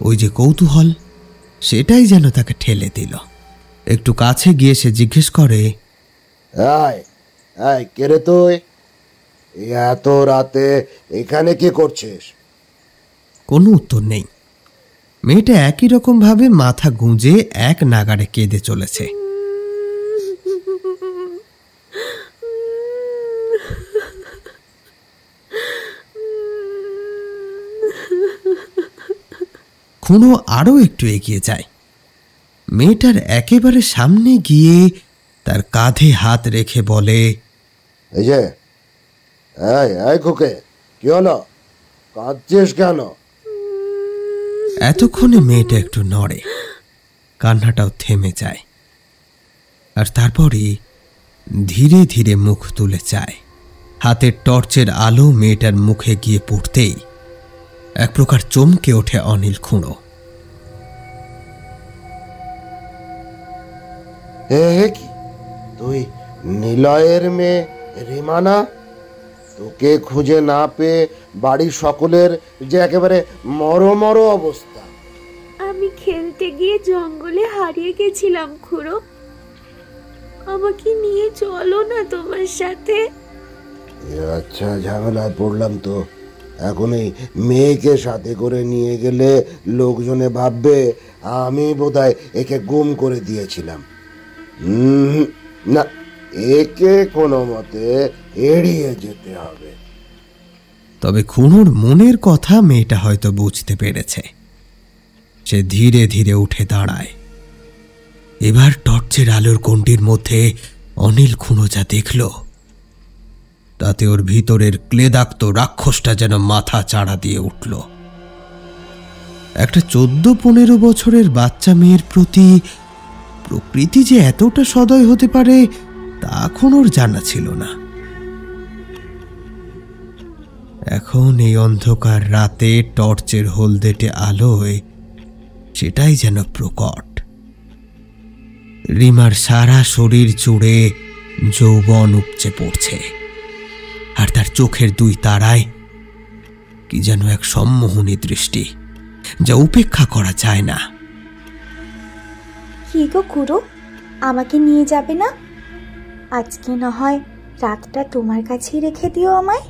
ওই যে কৌতূহল, সেটাই যেন তাকে ঠেলে দিল। একটু কাছে গিয়ে সে জিজ্ঞেস করে, কে রে তুই? এত রাতে এখানে কি করছিস? কোনো উত্তর নেই। মেয়েটা একই রকম ভাবে মাথা গুঁজে এক নাগাড়ে কেঁদে চলেছে। খুনো আরো একটু এগিয়ে যায়। মেয়েটার একেবারে সামনে গিয়ে তার কাঁধে হাত রেখে বলে, এই যে খোকে, কি হলো? কাঁদছিস কেন? এতক্ষণে মেয়েটা একটু নড়ে, কান্নাটাও থেমে যায়, আর তারপরই ধীরে ধীরে মুখ তুলে চায়। হাতের টর্চের আলো মেয়েটার মুখে গিয়ে পড়তেই এক প্রকার চমকে ওঠে অনিল খুঁড়ো। কি তুই নিলয়ের মেয়ে রিমানা? তোকে খুঁজে না পেয়ে বাড়ির সকলের যে একেবারে মরমর অবস্থা। আমি খেলতে গিয়ে জঙ্গলে হারিয়ে গেছিলাম খুড়ো, আমাকে নিয়ে চলো না তোমার সাথে। আচ্ছা, ঝামেলায় পড়লাম তো। এখন এই মেয়েকে সাথে করে নিয়ে গেলে লোকজনে ভাববে আমি বোধহয় একে গুম করে দিয়েছিলাম। না, একে কোনো মতে এড়িয়ে যেতে হবে। তবে খুনোর মনের কথা মেয়েটা হয়তো বুঝতে পেরেছে। সে ধীরে ধীরে উঠে দাঁড়ায়। এবার টর্চের আলোর গণ্ডির মধ্যে অনিল খুনো যা দেখল, তাতে ওর ভিতরের ক্লেদাক্ত রাক্ষসটা যেন মাথা চাড়া দিয়ে উঠল। একটা 14-15 বছরের বাচ্চা মেয়ের প্রতি প্রকৃতি যে এতটা সদয় হতে পারে তা খুনোর জানা ছিল না। এখন এই অন্ধকার রাতে টর্চের হলদেটে আলোয় সেটাই যেন প্রকট। রিমার সারা শরীর জুড়ে যৌবন উপচে পড়ছে, আর তার চোখের দুই তারায় কি যেন এক সম্মোহনী দৃষ্টি, যা উপেক্ষা করা যায় না। কি গো খুড়ো, আমাকে নিয়ে যাবে না? আজকে না হয় রাতটা তোমার কাছেই রেখে দিও আমায়।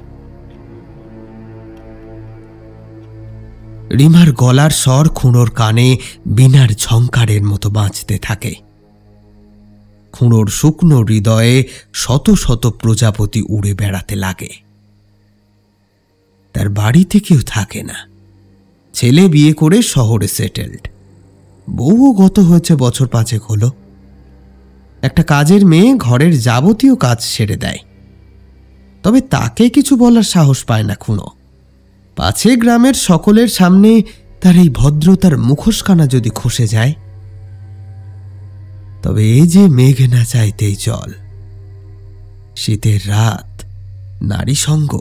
রিমার গলার স্বর খুঁড়োর কানে বীণার ঝংকারের মতো বাজতে থাকে। খুঁড়োর শুকনো হৃদয়ে শত শত প্রজাপতি উড়ে বেড়াতে লাগে। তার বাড়িতে কেউ থাকে না, ছেলে বিয়ে করে শহরে সেটেলড, বউও গত হয়েছে বছর 5 হলো। একটা কাজের মেয়ে ঘরের যাবতীয় কাজ সেরে দেয়, তবে তাকে কিছু বলার সাহস পায় না খুঁড়ো। পাছে গ্রামের সকলের সামনে তার এই ভদ্রতার মুখোশখানা যদি খসে যায়, তবে এই যে মেঘ না চাইতেই জল, শীতের রাত, নারী সঙ্গ,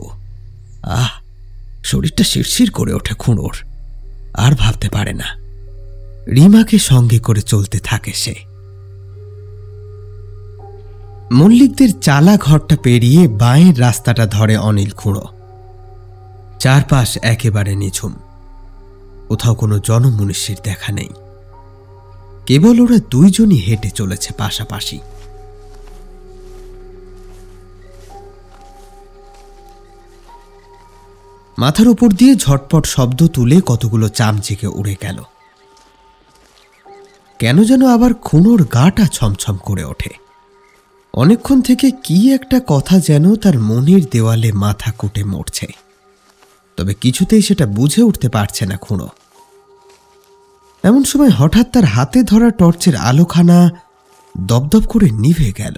শরীরটা শিরশির করে ওঠে খুঁড়োর। আর ভাবতে পারে না, রিমাকে সঙ্গে করে চলতে থাকে সে। মল্লিকদের চালা ঘরটা পেরিয়ে বাঁয়ের রাস্তাটা ধরে অনিল খুঁড়ো। চারপাশ একেবারে নিঝুম, কোথাও কোনো জনমনুষ্যের দেখা নেই। কেবল ওরা দুইজনই হেঁটে চলেছে পাশাপাশি। মাথার উপর দিয়ে ঝটপট শব্দ তুলে কতগুলো চামচিকে উড়ে গেল। কেন যেন আবার খুঁড়োর গাটা ছমছম করে ওঠে। অনেকক্ষণ থেকে কি একটা কথা যেন তার মনের দেওয়ালে মাথা কুটে মরছে, তবে কিছুতেই সেটা বুঝে উঠতে পারছে না খুঁড়ো। এমন সময় হঠাৎ তার হাতে ধরা টর্চের আলোখানা দপদপ করে নিভে গেল।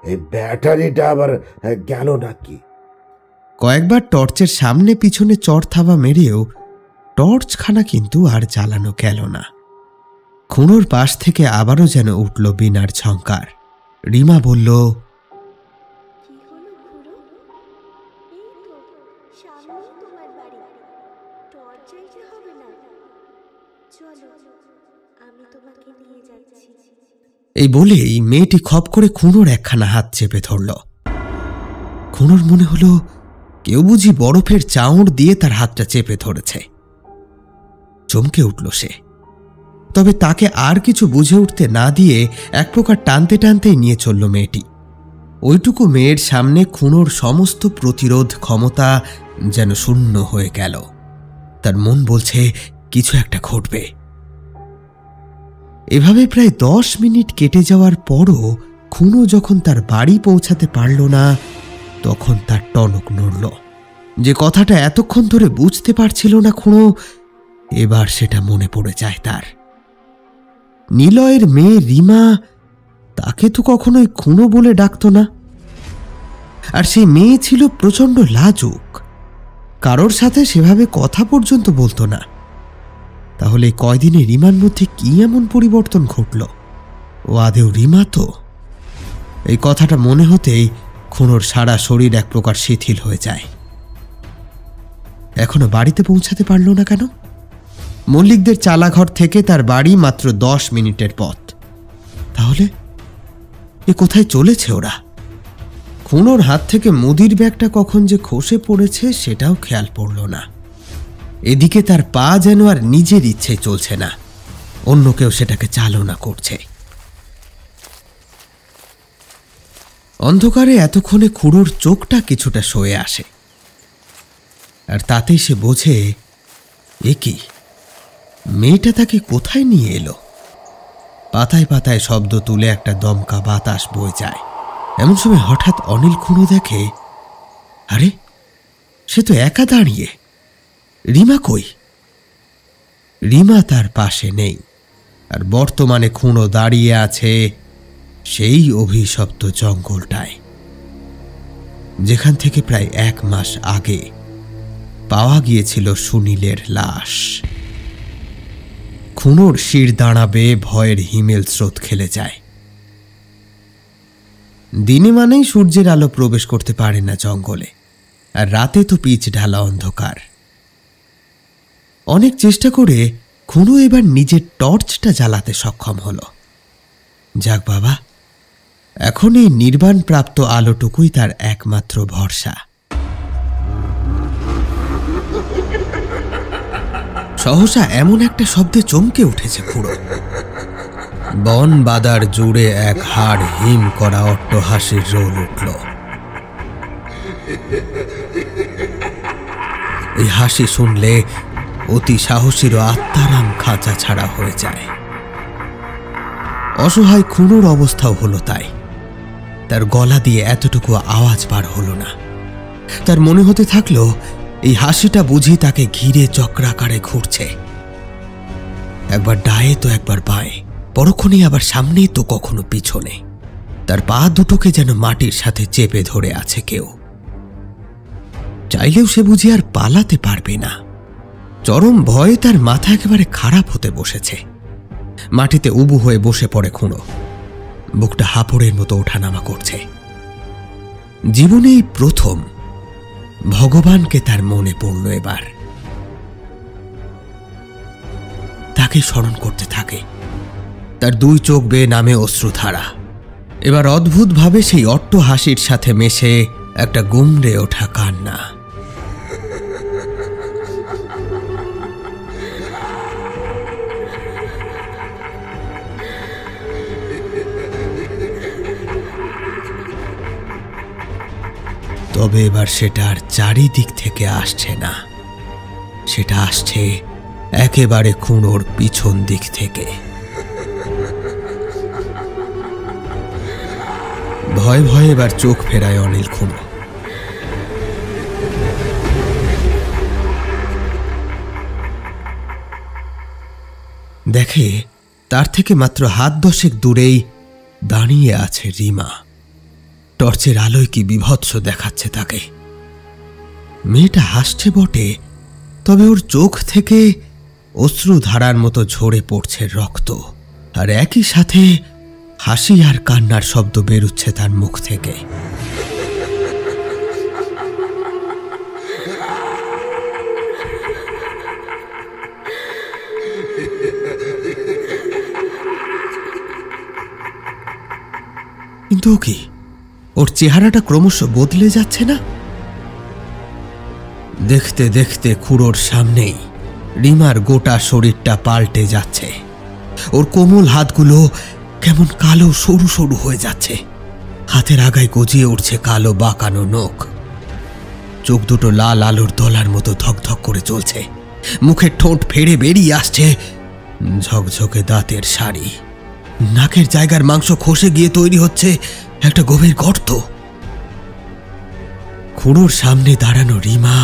এই ব্যাটারিটা আবার গেল নাকি? কয়েকবার টর্চের সামনে পিছনে চড়থাবা মেরেও টর্চখানা কিন্তু আর জ্বালানো গেল না। খুঁড়োর পাশ থেকে আবারও যেন উঠল বীণার ঝংকার। রিমা বলল, এই বলেই মেয়েটি খপ করে খুঁড়োর একখানা হাত চেপে ধরল। খুঁড়োর মনে হলো কেউ বুঝি বরফের চাউড় দিয়ে তার হাতটা চেপে ধরেছে। চমকে উঠল সে, তবে তাকে আর কিছু বুঝে উঠতে না দিয়ে এক প্রকার টানতে টানতেই নিয়ে চলল মেয়েটি। ওইটুকু মেয়ের সামনে খুঁড়োর সমস্ত প্রতিরোধ ক্ষমতা যেন শূন্য হয়ে গেল। তার মন বলছে কিছু একটা ঘটবে। এভাবে প্রায় 10 মিনিট কেটে যাওয়ার পরও খুঁড়ো যখন তার বাড়ি পৌঁছাতে পারল না, তখন তার টনক নড়ল। যে কথাটা এতক্ষণ ধরে বুঝতে পারছিল না খুঁড়ো, এবার সেটা মনে পড়ে যায় তার। নিলয়ের মেয়ে রিমা, তাকে তো কখনোই খুঁড়ো বলে ডাকত না। আর সেই মেয়ে ছিল প্রচণ্ড লাজুক, কারোর সাথে সেভাবে কথা পর্যন্ত বলতো না। তাহলে কয়দিনে রিমার মধ্যে কি এমন পরিবর্তন ঘটল? ও আদেও রিমা তো? এই কথাটা মনে হতেই খুঁড়োর সারা শরীর এক প্রকার শিথিল হয়ে যায়। এখনো বাড়িতে পৌঁছাতে পারল না কেন? মল্লিকদের চালাঘর থেকে তার বাড়ি মাত্র 10 মিনিটের পথ। তাহলে এ কোথায় চলেছে ওরা? খুঁড়োর হাত থেকে মুদির ব্যাগটা কখন যে খসে পড়েছে সেটাও খেয়াল পড়ল না। এদিকে তার পা যেন আর নিজের ইচ্ছে চলছে না, অন্য কেউ সেটাকে চালনা করছে। অন্ধকারে এতক্ষণে খুঁড়োর চোখটা কিছুটা সয়ে আসে, আর তাতেই সে বোঝে এ কি, মেয়েটা তাকে কোথায় নিয়ে এলো। পাতায় পাতায় শব্দ তুলে একটা দমকা বাতাস বয়ে যায়। এমন সময় হঠাৎ অনিল খুঁড়ো দেখে, আরে সে তো একা দাঁড়িয়ে। রিমা কই? রিমা তার পাশে নেই, আর বর্তমানে খুঁড়ো দাঁড়িয়ে আছে সেই অভিশপ্ত জঙ্গলটায়, যেখান থেকে প্রায় 1 মাস আগে পাওয়া গিয়েছিল সুনীলের লাশ। খুঁড়োর শির দাঁড়াবে ভয়ের হিমেল স্রোত খেলে যায়। দিনে মানেই সূর্যের আলো প্রবেশ করতে পারে না জঙ্গলে, আর রাতে তো পিচ ঢালা অন্ধকার। অনেক চেষ্টা করে খুনো এবার নিজের টর্চটা জ্বালাতে সক্ষম হলো। যাক বাবা, এখন এই নির্বাণ প্রাপ্ত আলোটুকুই তার একমাত্র ভরসা। সহসা এমন একটা শব্দে চমকে উঠেছে খুড়ো। বন বাদার জুড়ে এক হাড় হিম করা অট্টহাসির রোল উঠল। এই হাসি শুনলে অতি সাহসীরও আত্মারাম খাঁচা ছাড়া হয়ে যায়। অসহায় খুনোর অবস্থাও হলো তাই। তার গলা দিয়ে এতটুকু আওয়াজ বার হলো না। তার মনে হতে থাকলো এই হাসিটা বুঝি তাকে ঘিরে চক্রাকারে ঘুরছে, একবার ডায়ে তো একবার বাঁয়ে, পরক্ষণেই আবার সামনে তো কখনো পিছনে। তার পা দুটোকে যেন মাটির সাথে চেপে ধরে আছে কেউ। চাইলেও সে বুঝি আর পালাতে পারবে না। চরম ভয়ে তার মাথা একেবারে খারাপ হতে বসেছে। মাটিতে উবু হয়ে বসে পড়ে খুনো। বুকটা হাঁপড়ের মতো ওঠানামা করছে। জীবনে এই প্রথম ভগবানকে তার মনে পড়ল। এবার তাকে স্মরণ করতে থাকে। তার দুই চোখ বেয়ে নামে অশ্রুধারা। এবার অদ্ভুতভাবে সেই অট্ট হাসির সাথে মেশে একটা গুমড়ে ওঠা কান্না। তবে এবার সেটা আর চারিদিক থেকে আসছে না, সেটা আসছে একেবারে খুনোর পিছন দিক থেকে। ভয়ে ভয়ে এবার চোখ ফেরায় অনিল খুনো। দেখে তার থেকে মাত্র হাত দশেক দূরেই দাঁড়িয়ে আছে রিমা। টর্চের আলোয় কি বিভৎস দেখাচ্ছে তাকে। মেয়েটা হাসছে বটে, তবে ওর চোখ থেকে অশ্রুধারার মতো ঝরে পড়ছে রক্ত, আর একই সাথে হাসি আর কান্নার শব্দ বেরুচ্ছে তার মুখ থেকে। কিন্তু কি ওর চেহারাটা ক্রমশ বদলে যাচ্ছে না? দেখতে দেখতে খুড়োর সামনেই রিমার গোটা শরীরটা পাল্টে যাচ্ছে। ওর কোমল হাতগুলো কেমন কালো সরু সরু হয়ে যাচ্ছে। হাতের আগায় গজিয়ে উঠছে কালো বাঁকানো নখ। চোখ দুটো লাল আলোর দলার মতো ধকধক করে চলছে। মুখের ঠোঁট ফেড়ে বেরিয়ে আসছে ঝকঝকে দাঁতের শাড়ি। নাকের জায়গার মাংস খসে গিয়ে তৈরি হচ্ছে একটা গভীর গর্ত। খুড়োর সামনে দাঁড়ানো রিমা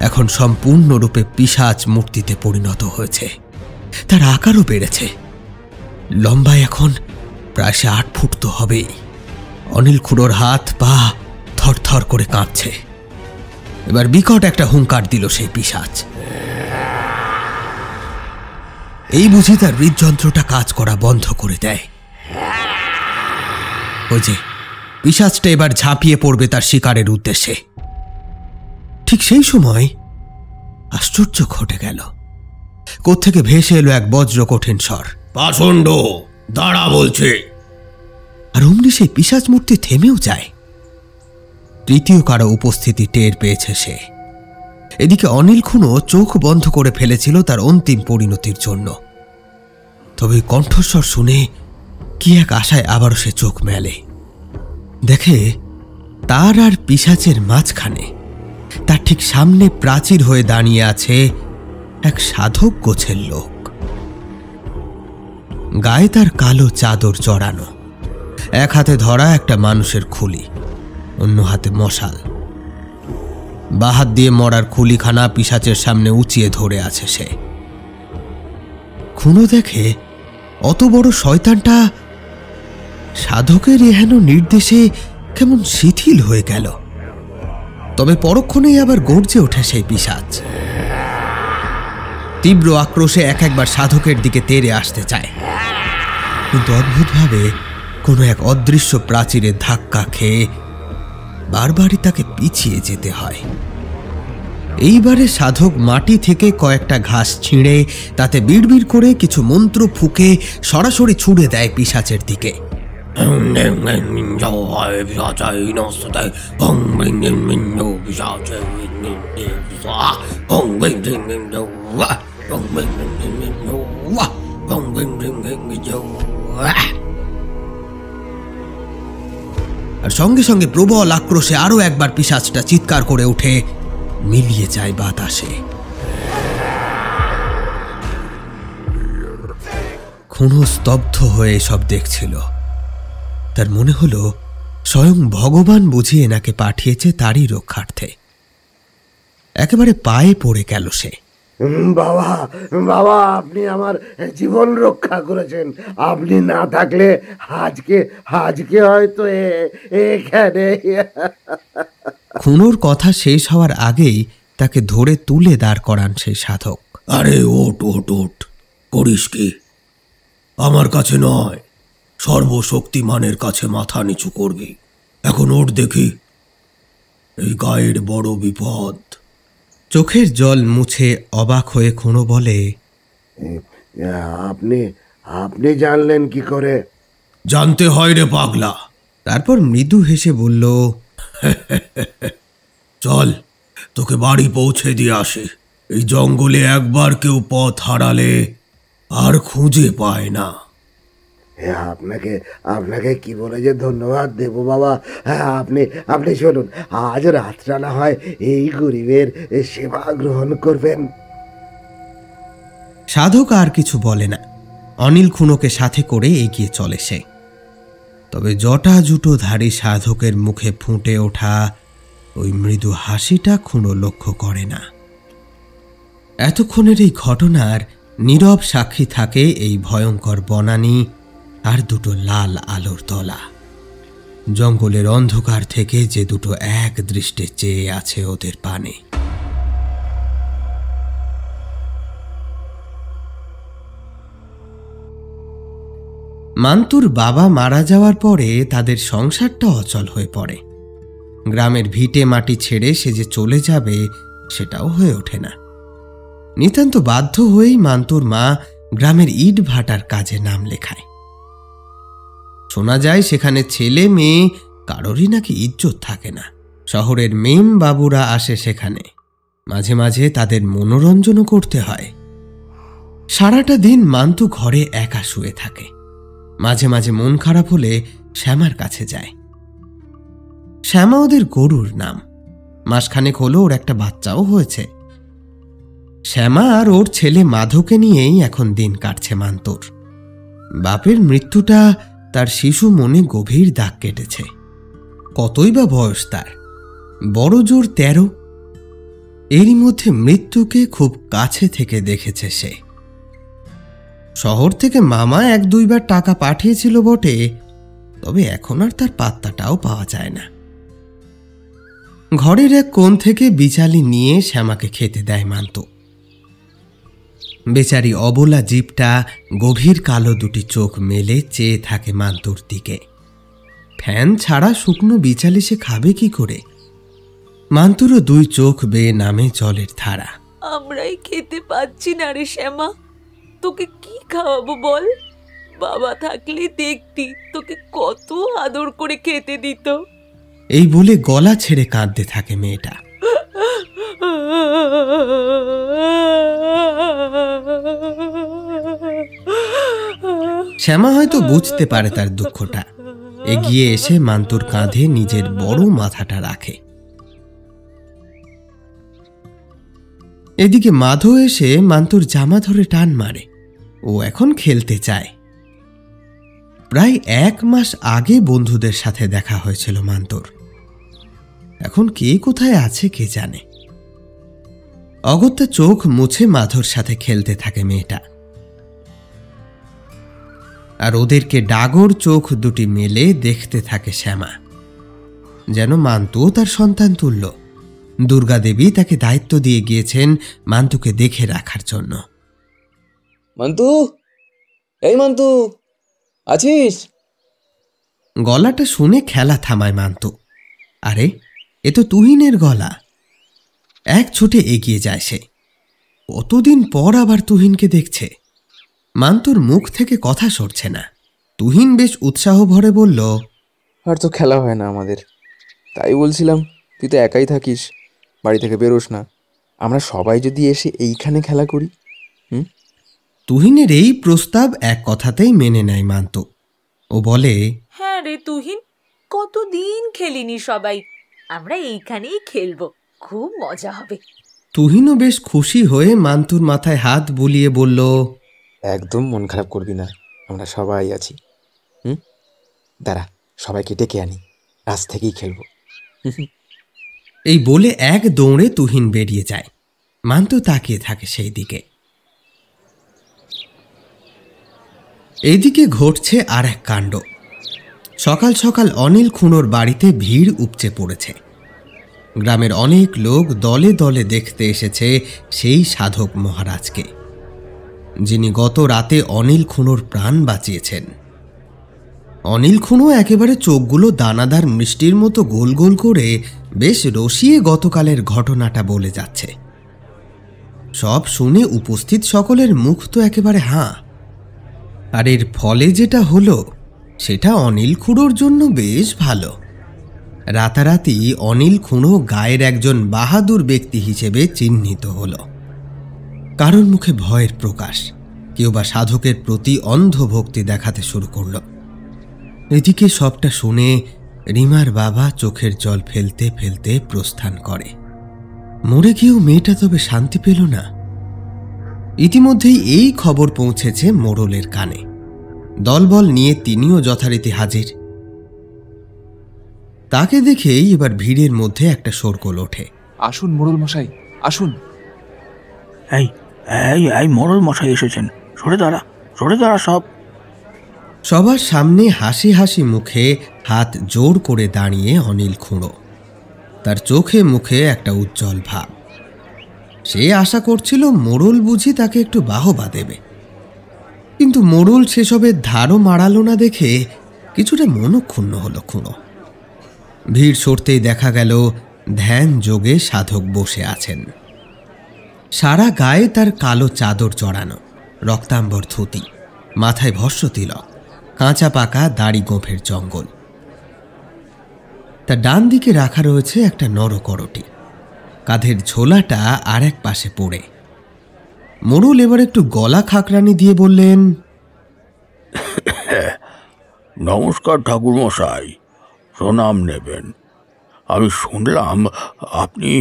এখন সম্পূর্ণরূপে পিশাচ মূর্তিতে পরিণত হয়েছে। তার আকারও বেড়েছে। লম্বায় এখন প্রায় 8 ফুট তো হবেই। অনিল খুড়োর হাত পা থরথর করে কাঁপছে। এবার বিকট একটা হুঙ্কার দিল সেই পিশাচ। এই বুঝি তার হৃদযন্ত্রটা কাজ করা বন্ধ করে দেয়। ওই যে পিশাচটা এবার ঝাঁপিয়ে পড়বে তার শিকারের উদ্দেশ্যে। ঠিক সেই সময় আশ্চর্য ঘটে গেল। কোত্থেকে ভেসে এলো এক বজ্র কঠিন স্বর, পাষণ্ড দাঁড়া বলছে। আর অমনি সেই পিশাচ মূর্তি থেমেও যায়। তৃতীয় কারো উপস্থিতি টের পেয়েছে সে। এদিকে অনিল খুনো চোখ বন্ধ করে ফেলেছিল তার অন্তিম পরিণতির জন্য। তবে কণ্ঠস্বর শুনে কি এক আশায় আবারও সে চোখ মেলে। দেখে তার আর পিশাচের মাঝখানে, তার ঠিক সামনে প্রাচীর হয়ে দাঁড়িয়ে আছে এক সাধক গোছের লোক। গায়ে তার কালো চাদর জড়ানো, এক হাতে ধরা একটা মানুষের খুলি, অন্য হাতে মশাল। বাহাত দিয়ে মরার খুলিখানা পিশাচের সামনে উঁচিয়ে ধরে আছে সে। খুনো দেখে অত বড় শয়তানটা সাধকের এহেন নির্দেশে কেমন শিথিল হয়ে গেল। তবে পরক্ষণেই আবার গর্জে ওঠে সেই পিশাচ। তীব্র আক্রোশে একবার সাধকের দিকে তেড়ে আসতে চায়, কিন্তু অদ্ভুতভাবে কোনো এক অদৃশ্য প্রাচীরের ধাক্কা খেয়ে বারবারই তাকে পিছিয়ে যেতে হয়। এইবারে সাধক মাটি থেকে কয়েকটা ঘাস ছিঁড়ে তাতে বিড়বিড় করে কিছু মন্ত্র ফুঁকে সরাসরি ছুড়ে দেয় পিশাচের দিকে। আর সঙ্গে সঙ্গে প্রবল আক্রোশে আরো একবার পিশাচটা চিৎকার করে উঠে মিলিয়ে যায় বাতাসে। খুনো স্তব্ধ হয়ে সব দেখছিল। তার মনে হলো স্বয়ং ভগবান বুঝিয়ে এনাকে পাঠিয়েছে তারই রক্ষার্থে। একেবারে পায়ে পড়ে গেল সে। বাবা বাবা, আপনি আমার জীবন রক্ষা করেছেন। আপনি না থাকলে আজকে হয়তো এখানে। খুনোর কথা শেষ হওয়ার আগেই তাকে ধরে তুলে দাঁড় করান সেই সাধক। আরে ওট ওট ওট, করিস কি? আমার কাছে নয়, সর্বশক্তিমানের কাছে মাথা নিচু করবি। এখন ওট দেখি, এই গায়ের বড় বিপদ। চোখের জল মুছে অবাক হয়ে খুনো বলে, আপনি জানলেন কি করে? জানতে হয় রে পাগলা। তারপর মৃদু হেসে বলল, চল তোকে বাড়ি পৌঁছে দিয়ে আসে। এই জঙ্গলে একবার কেউ পথ হারালে আর খুঁজে পায় না। আপনাকে কি বলে যে ধন্যবাদ দেব বাবা। আপনি চলুন, আজ রাতটা না হয় এই গরিবের সেবা গ্রহণ করবেন। সাধক আর কিছু বলে না। অনিল খুনোকে সাথে করে এগিয়ে চলে সে। তবে জটা জুটো ধারী সাধকের মুখে ফুটে ওঠা ওই মৃদু হাসিটা খুনো লক্ষ্য করে না। এতক্ষণের এই ঘটনার নীরব সাক্ষী থাকে এই ভয়ঙ্কর বনানী আর দুটো লাল আলোর তলা। জঙ্গলের অন্ধকার থেকে যে দুটো এক দৃষ্টে চেয়ে আছে ওদের পানে। মান্তুর বাবা মারা যাওয়ার পরে তাদের সংসারটা অচল হয়ে পড়ে। গ্রামের ভিটে মাটি ছেড়ে সে যে চলে যাবে সেটাও হয়ে ওঠে না। নিতান্ত বাধ্য হয়েই মান্তুর মা গ্রামের ইট ভাটার কাজে নাম লেখায়। শোনা যায় সেখানে ছেলে মেয়ে কারোরই নাকি ইজ্জত থাকে না। শহরের মেম বাবুরা আসে সেখানে, মাঝে মাঝে তাদের মনোরঞ্জনও করতে হয়। সারাটা দিন মান্তু ঘরে একা শুয়ে থাকে। মাঝে মাঝে মন খারাপ হলে শ্যামার কাছে যায়। শ্যামা ওদের গরুর নাম। মাসখানেক হলো ওর একটা বাচ্চাও হয়েছে। শ্যামা আর ওর ছেলে মাধবকে নিয়েই এখন দিন কাটছে মান্তুর। বাপের মৃত্যুটা তার শিশু মনে গভীর দাগ কেটেছে। কতই বা বয়স তার, বড় জোর 13। এরই মধ্যে মৃত্যুকে খুব কাছে থেকে দেখেছে সে। শহর থেকে মামা 1-2 বার টাকা পাঠিয়েছিল বটে, তবে এখন আর তার পাত্তাটাও পাওয়া যায় না। ঘরের এক কোণ থেকে বিচালি নিয়ে শ্যামাকে খেতে দেয় মান্তু। বেচারি অবলা জীবটা গভীর কালো দুটি চোখ মেলে চেয়ে থাকে মান্তুর দিকে। ফ্যান ছাড়া শুকনো বিচালি সে খাবে কি করে? মান্তুরও 2 চোখ বেয়ে নামে জলের ধারা। আমরাই খেতে পাচ্ছি না রে শ্যামা, তোকে কি খাওয়াবো বল? বাবা থাকলে দেখতি তোকে কত আদর করে খেতে দিত। এই বলে গলা ছেড়ে কাঁদতে থাকে মেয়েটা। শ্যামা হয়তো বুঝতে পারে তার দুঃখটা। এগিয়ে এসে মান্তুর কাঁধে নিজের বড় মাথাটা রাখে। এদিকে মাধব এসে মান্তুর জামা ধরে টান মারে। ও এখন খেলতে চায়। প্রায় 1 মাস আগে বন্ধুদের সাথে দেখা হয়েছিল মান্তুর। এখন কে কোথায় আছে কে জানে। অগত্যা চোখ মুছে মাধুর সাথে খেলতে থাকে মেয়েটা। আর ওদেরকে ডাগর চোখ দুটি মেলে দেখতে থাকে শ্যামা, যেন মান্তুও তার সন্তান তুল্য। দুর্গা দেবী তাকে দায়িত্ব দিয়ে গিয়েছেন মান্তুকে দেখে রাখার জন্য। মান্তু, এই মান্তু, আছিস? গলাটা শুনে খেলা থামায় মান্তু। আরে এ তো তুহিনের গলা। এক ছুটে এগিয়ে যায় সে। কতদিন পর আবার তুহিনকে দেখছে। মান্তুর মুখ থেকে কথা সরছে না। তুহিন বেশ উৎসাহ ভরে বলল, আর তো খেলা হয় না আমাদের, তাই বলছিলাম তুই তো একাই থাকিস, বাড়ি থেকে বেরোস না, আমরা সবাই যদি এসে এইখানে খেলা করি। তুহিনের এই প্রস্তাব এক কথাতেই মেনে নেয় মান্তু। ও বলে, হ্যাঁ রে তুহিন, কতদিন খেলিনি সবাই, আমরা এইখানেই খেলবো, খুব মজা হবে। তুহিনও বেশ খুশি হয়ে মান্তুর মাথায় হাত বুলিয়ে বলল, একদম মন খারাপ করবি না, আমরা সবাই আছি। দাঁড়া, সবাইকে ডেকে আনি, আজ থেকেই খেলবো। এই বলে এক দৌড়ে তুহিন বেরিয়ে যায়। মান্তু তাকিয়ে থাকে সেই দিকে। এইদিকে ঘটছে আর এক কাণ্ড। সকাল সকাল অনিল খুনোর বাড়িতে ভিড় উপচে পড়েছে। গ্রামের অনেক লোক দলে দলে দেখতে এসেছে সেই সাধক মহারাজকে, যিনি গত রাতে অনিল খুনোর প্রাণ বাঁচিয়েছেন। অনিল খুনো একেবারে চোখগুলো দানাদার মিষ্টির মতো গোল গোল করে বেশ রসিয়ে গতকালের ঘটনাটা বলে যাচ্ছে। সব শুনে উপস্থিত সকলের মুখ তো একেবারে হাঁ। আর এর ফলে যেটা হলো সেটা অনিল খুড়োর জন্য বেশ ভালো। রাতারাতি অনিল খুনো গায়ের একজন বাহাদুর ব্যক্তি হিসেবে চিহ্নিত হল। কারোর মুখে ভয়ের প্রকাশ, কেউ বা সাধকের প্রতি অন্ধ ভক্তি দেখাতে শুরু করল। এদিকে সবটা শুনে রিমার বাবা চোখের জল ফেলতে ফেলতে প্রস্থান করে। মরে গিয়েও মেয়েটা তবে শান্তি পেল না। ইতিমধ্যেই এই খবর পৌঁছেছে মোড়লের কানে। দলবল নিয়ে তিনিও যথারীতি হাজির। তাকে দেখেই এবার ভিড়ের মধ্যে একটা শোরগোল ওঠে। আসুন মোড়ল মশাই, আসুন। এই এই এই মোড়ল মশাই এসেছেন, সরে দাঁড়া, সরে দাঁড়া সব। সবার সামনে হাসি হাসি মুখে হাত জোর করে দাঁড়িয়ে অনিল খুঁড়ো। তার চোখে মুখে একটা উজ্জ্বল ভাব। সে আশা করছিল মোড়ল বুঝি তাকে একটু বাহবা দেবে, কিন্তু মোড়ল সেসবের ধারও মারালো না দেখে কিছুটা মনক্ষুণ্ণ হলো খুঁড়ো। ভিড় সরতেই দেখা গেল ধ্যান যোগে সাধক বসে আছেন। সারা গায়ে তার কালো চাদর জড়ানো, রক্তাম্বর ধুতি, মাথায় ভস্য তিলক, কাঁচা পাকা দাড়ি গোঁফের জঙ্গল। তার ডান দিকে রাখা রয়েছে একটা নরকরটি, কাঁধের ঝোলাটা আর এক পাশে পড়ে। মোড়ল এবার একটু গলা খাকরানি দিয়ে বললেন, নমস্কার ঠাকুর মশাই, প্রণাম নেবেন। আমি শুনলাম আপনি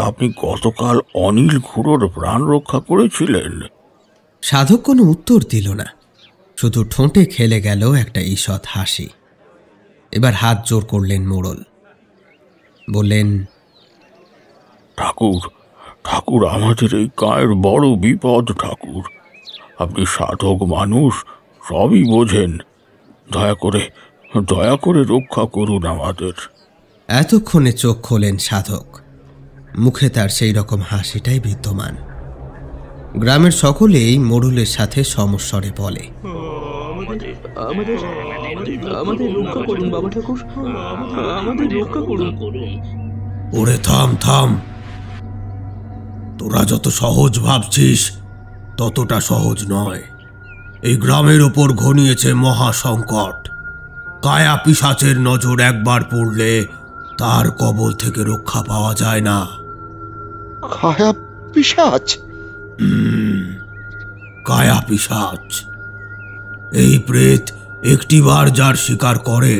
আপনি গতকাল অনিল খুড়োর প্রাণ রক্ষা করেছিলেন। সাধক কোনো উত্তর দিল না, শুধু ঠোঁটে খেলে গেল একটা ঈষৎ হাসি। এবার হাত জোর করলেন মোড়ল, বললেন, ঠাকুর ঠাকুর আমাদের এই গায়ের বড় বিপদ ঠাকুর, আপনি সাধক মানুষ, সবই বোঝেন, দয়া করে রক্ষা করুন আমাদের। এতক্ষণে চোখ খোলেন সাধক। মুখে তার সেই রকম হাসিটাই বিদ্যমান। গ্রামের সকলেই মোড়লের সাথে সমস্বরে বলে, ওরে থাম থাম, তোরা যত সহজ ভাবছিস ততটা সহজ নয়। এই গ্রামের ওপর ঘনিয়েছে মহা সংকট। কায়া পিশাচের নজর একবার পড়লে তার কবল থেকে রক্ষা পাওয়া যায় না। কায়া পিশাচ? কায়া পিশাচ। এই প্রেত একটিবার যার শিকার করে,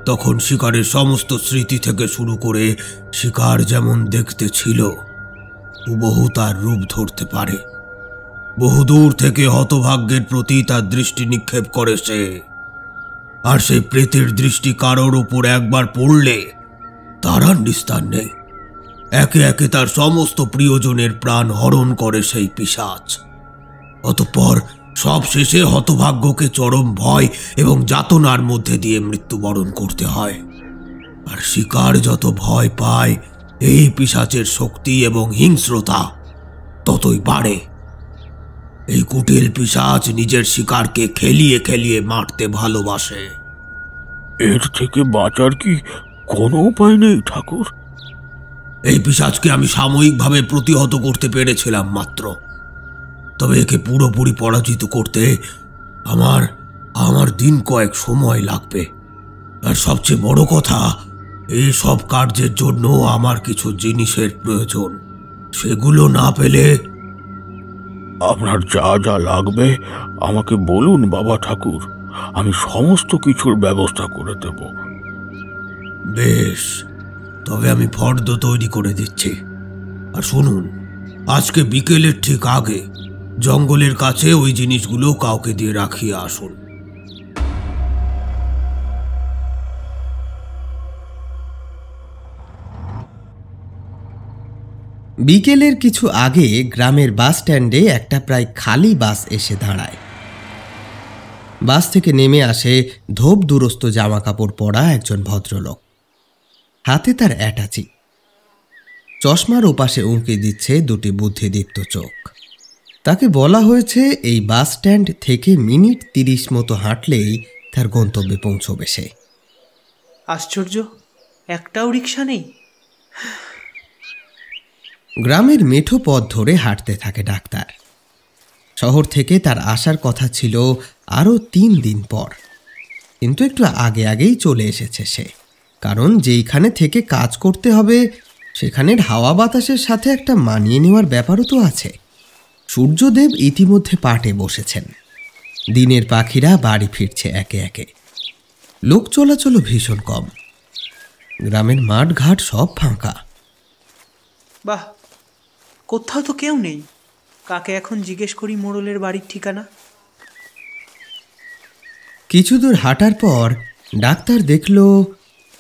তখন শিকারের সমস্ত স্মৃতি থেকে শুরু করে শিকার যেমন দেখতে ছিল হুবহু তার রূপ ধরতে পারে। বহুদূর থেকে হতভাগ্যের প্রতি তার দৃষ্টি নিক্ষেপ করে সে, আর সেই প্রেতের দৃষ্টি কারোর উপর একবার পড়লে তার আর নিস্তার নেই। একে একে তার সমস্ত প্রিয়জনের প্রাণ হরণ করে সেই পিশাচ। অতঃপর সব শেষে হতভাগ্যকে চরম ভয় এবং যাতনার মধ্যে দিয়ে মৃত্যুবরণ করতে হয়। আর শিকার যত ভয় পায় এই পিশাচের শক্তি এবং হিংস্রতা ততই বাড়ে। এই কুটিল পিশাচ নিজের শিকারকে খেলিয়ে খেলিয়ে মারতে ভালোবাসে। এর থেকে বাঁচার কি কোনো উপায় নেই ঠাকুর? এই পিশাচকে আমি সাময়িকভাবে প্রতিহত করতে পেরেছিলাম মাত্র, তবে একে পুরোপুরি পরাজিত করতে আমার দিন কয়েক সময় লাগবে। আর সবচেয়ে বড় কথা, এই সব কার্যের জন্য আমার কিছু জিনিসের প্রয়োজন। সেগুলো না পেলে... আপনার যা যা লাগবে আমাকে বলুন বাবা ঠাকুর, আমি সমস্ত কিছুর ব্যবস্থা করে দেব। বেশ, তবে আমি ফর্দ তৈরি করে দিচ্ছি। আর শুনুন, আজকে বিকেলের ঠিক আগে জঙ্গলের কাছে ওই জিনিসগুলো কাউকে দিয়ে রাখিয়ে আসুন। বিকেলের কিছু আগে গ্রামের বাস স্ট্যান্ডে একটা প্রায় খালি বাস এসে দাঁড়ায়। বাস থেকে নেমে আসে ধোপ দুরস্ত জামা কাপড় পরা একজন ভদ্রলোক। হাতে তার অ্যাটাচি, চশমার ওপাশে উঁকি দিচ্ছে দুটি বুদ্ধিদীপ্ত চোখ। তাকে বলা হয়েছে এই বাস স্ট্যান্ড থেকে মিনিট 30 মতো হাঁটলেই তার গন্তব্যে পৌঁছবে সে। আশ্চর্য, একটাও রিক্সা নেই। গ্রামের মেঠো পথ ধরে হাঁটতে থাকে ডাক্তার। শহর থেকে তার আসার কথা ছিল আরও 3 দিন পর, কিন্তু একটু আগেই চলে এসেছে সে। কারণ যেইখানে থেকে কাজ করতে হবে সেখানের হাওয়া বাতাসের সাথে একটা মানিয়ে নেওয়ার ব্যাপারও তো আছে। সূর্যদেব ইতিমধ্যে পাটে বসেছেন, দিনের পাখিরা বাড়ি ফিরছে একে একে। লোক চলাচলও ভীষণ কম, গ্রামের মাঠ ঘাট সব ফাঁকা। বাহ, কোথাও তো কেউ নেই। কাকে এখন জিজ্ঞেস করি মোড়লের বাড়ির ঠিকানা? কিছু দূর হাঁটার পর ডাক্তার দেখল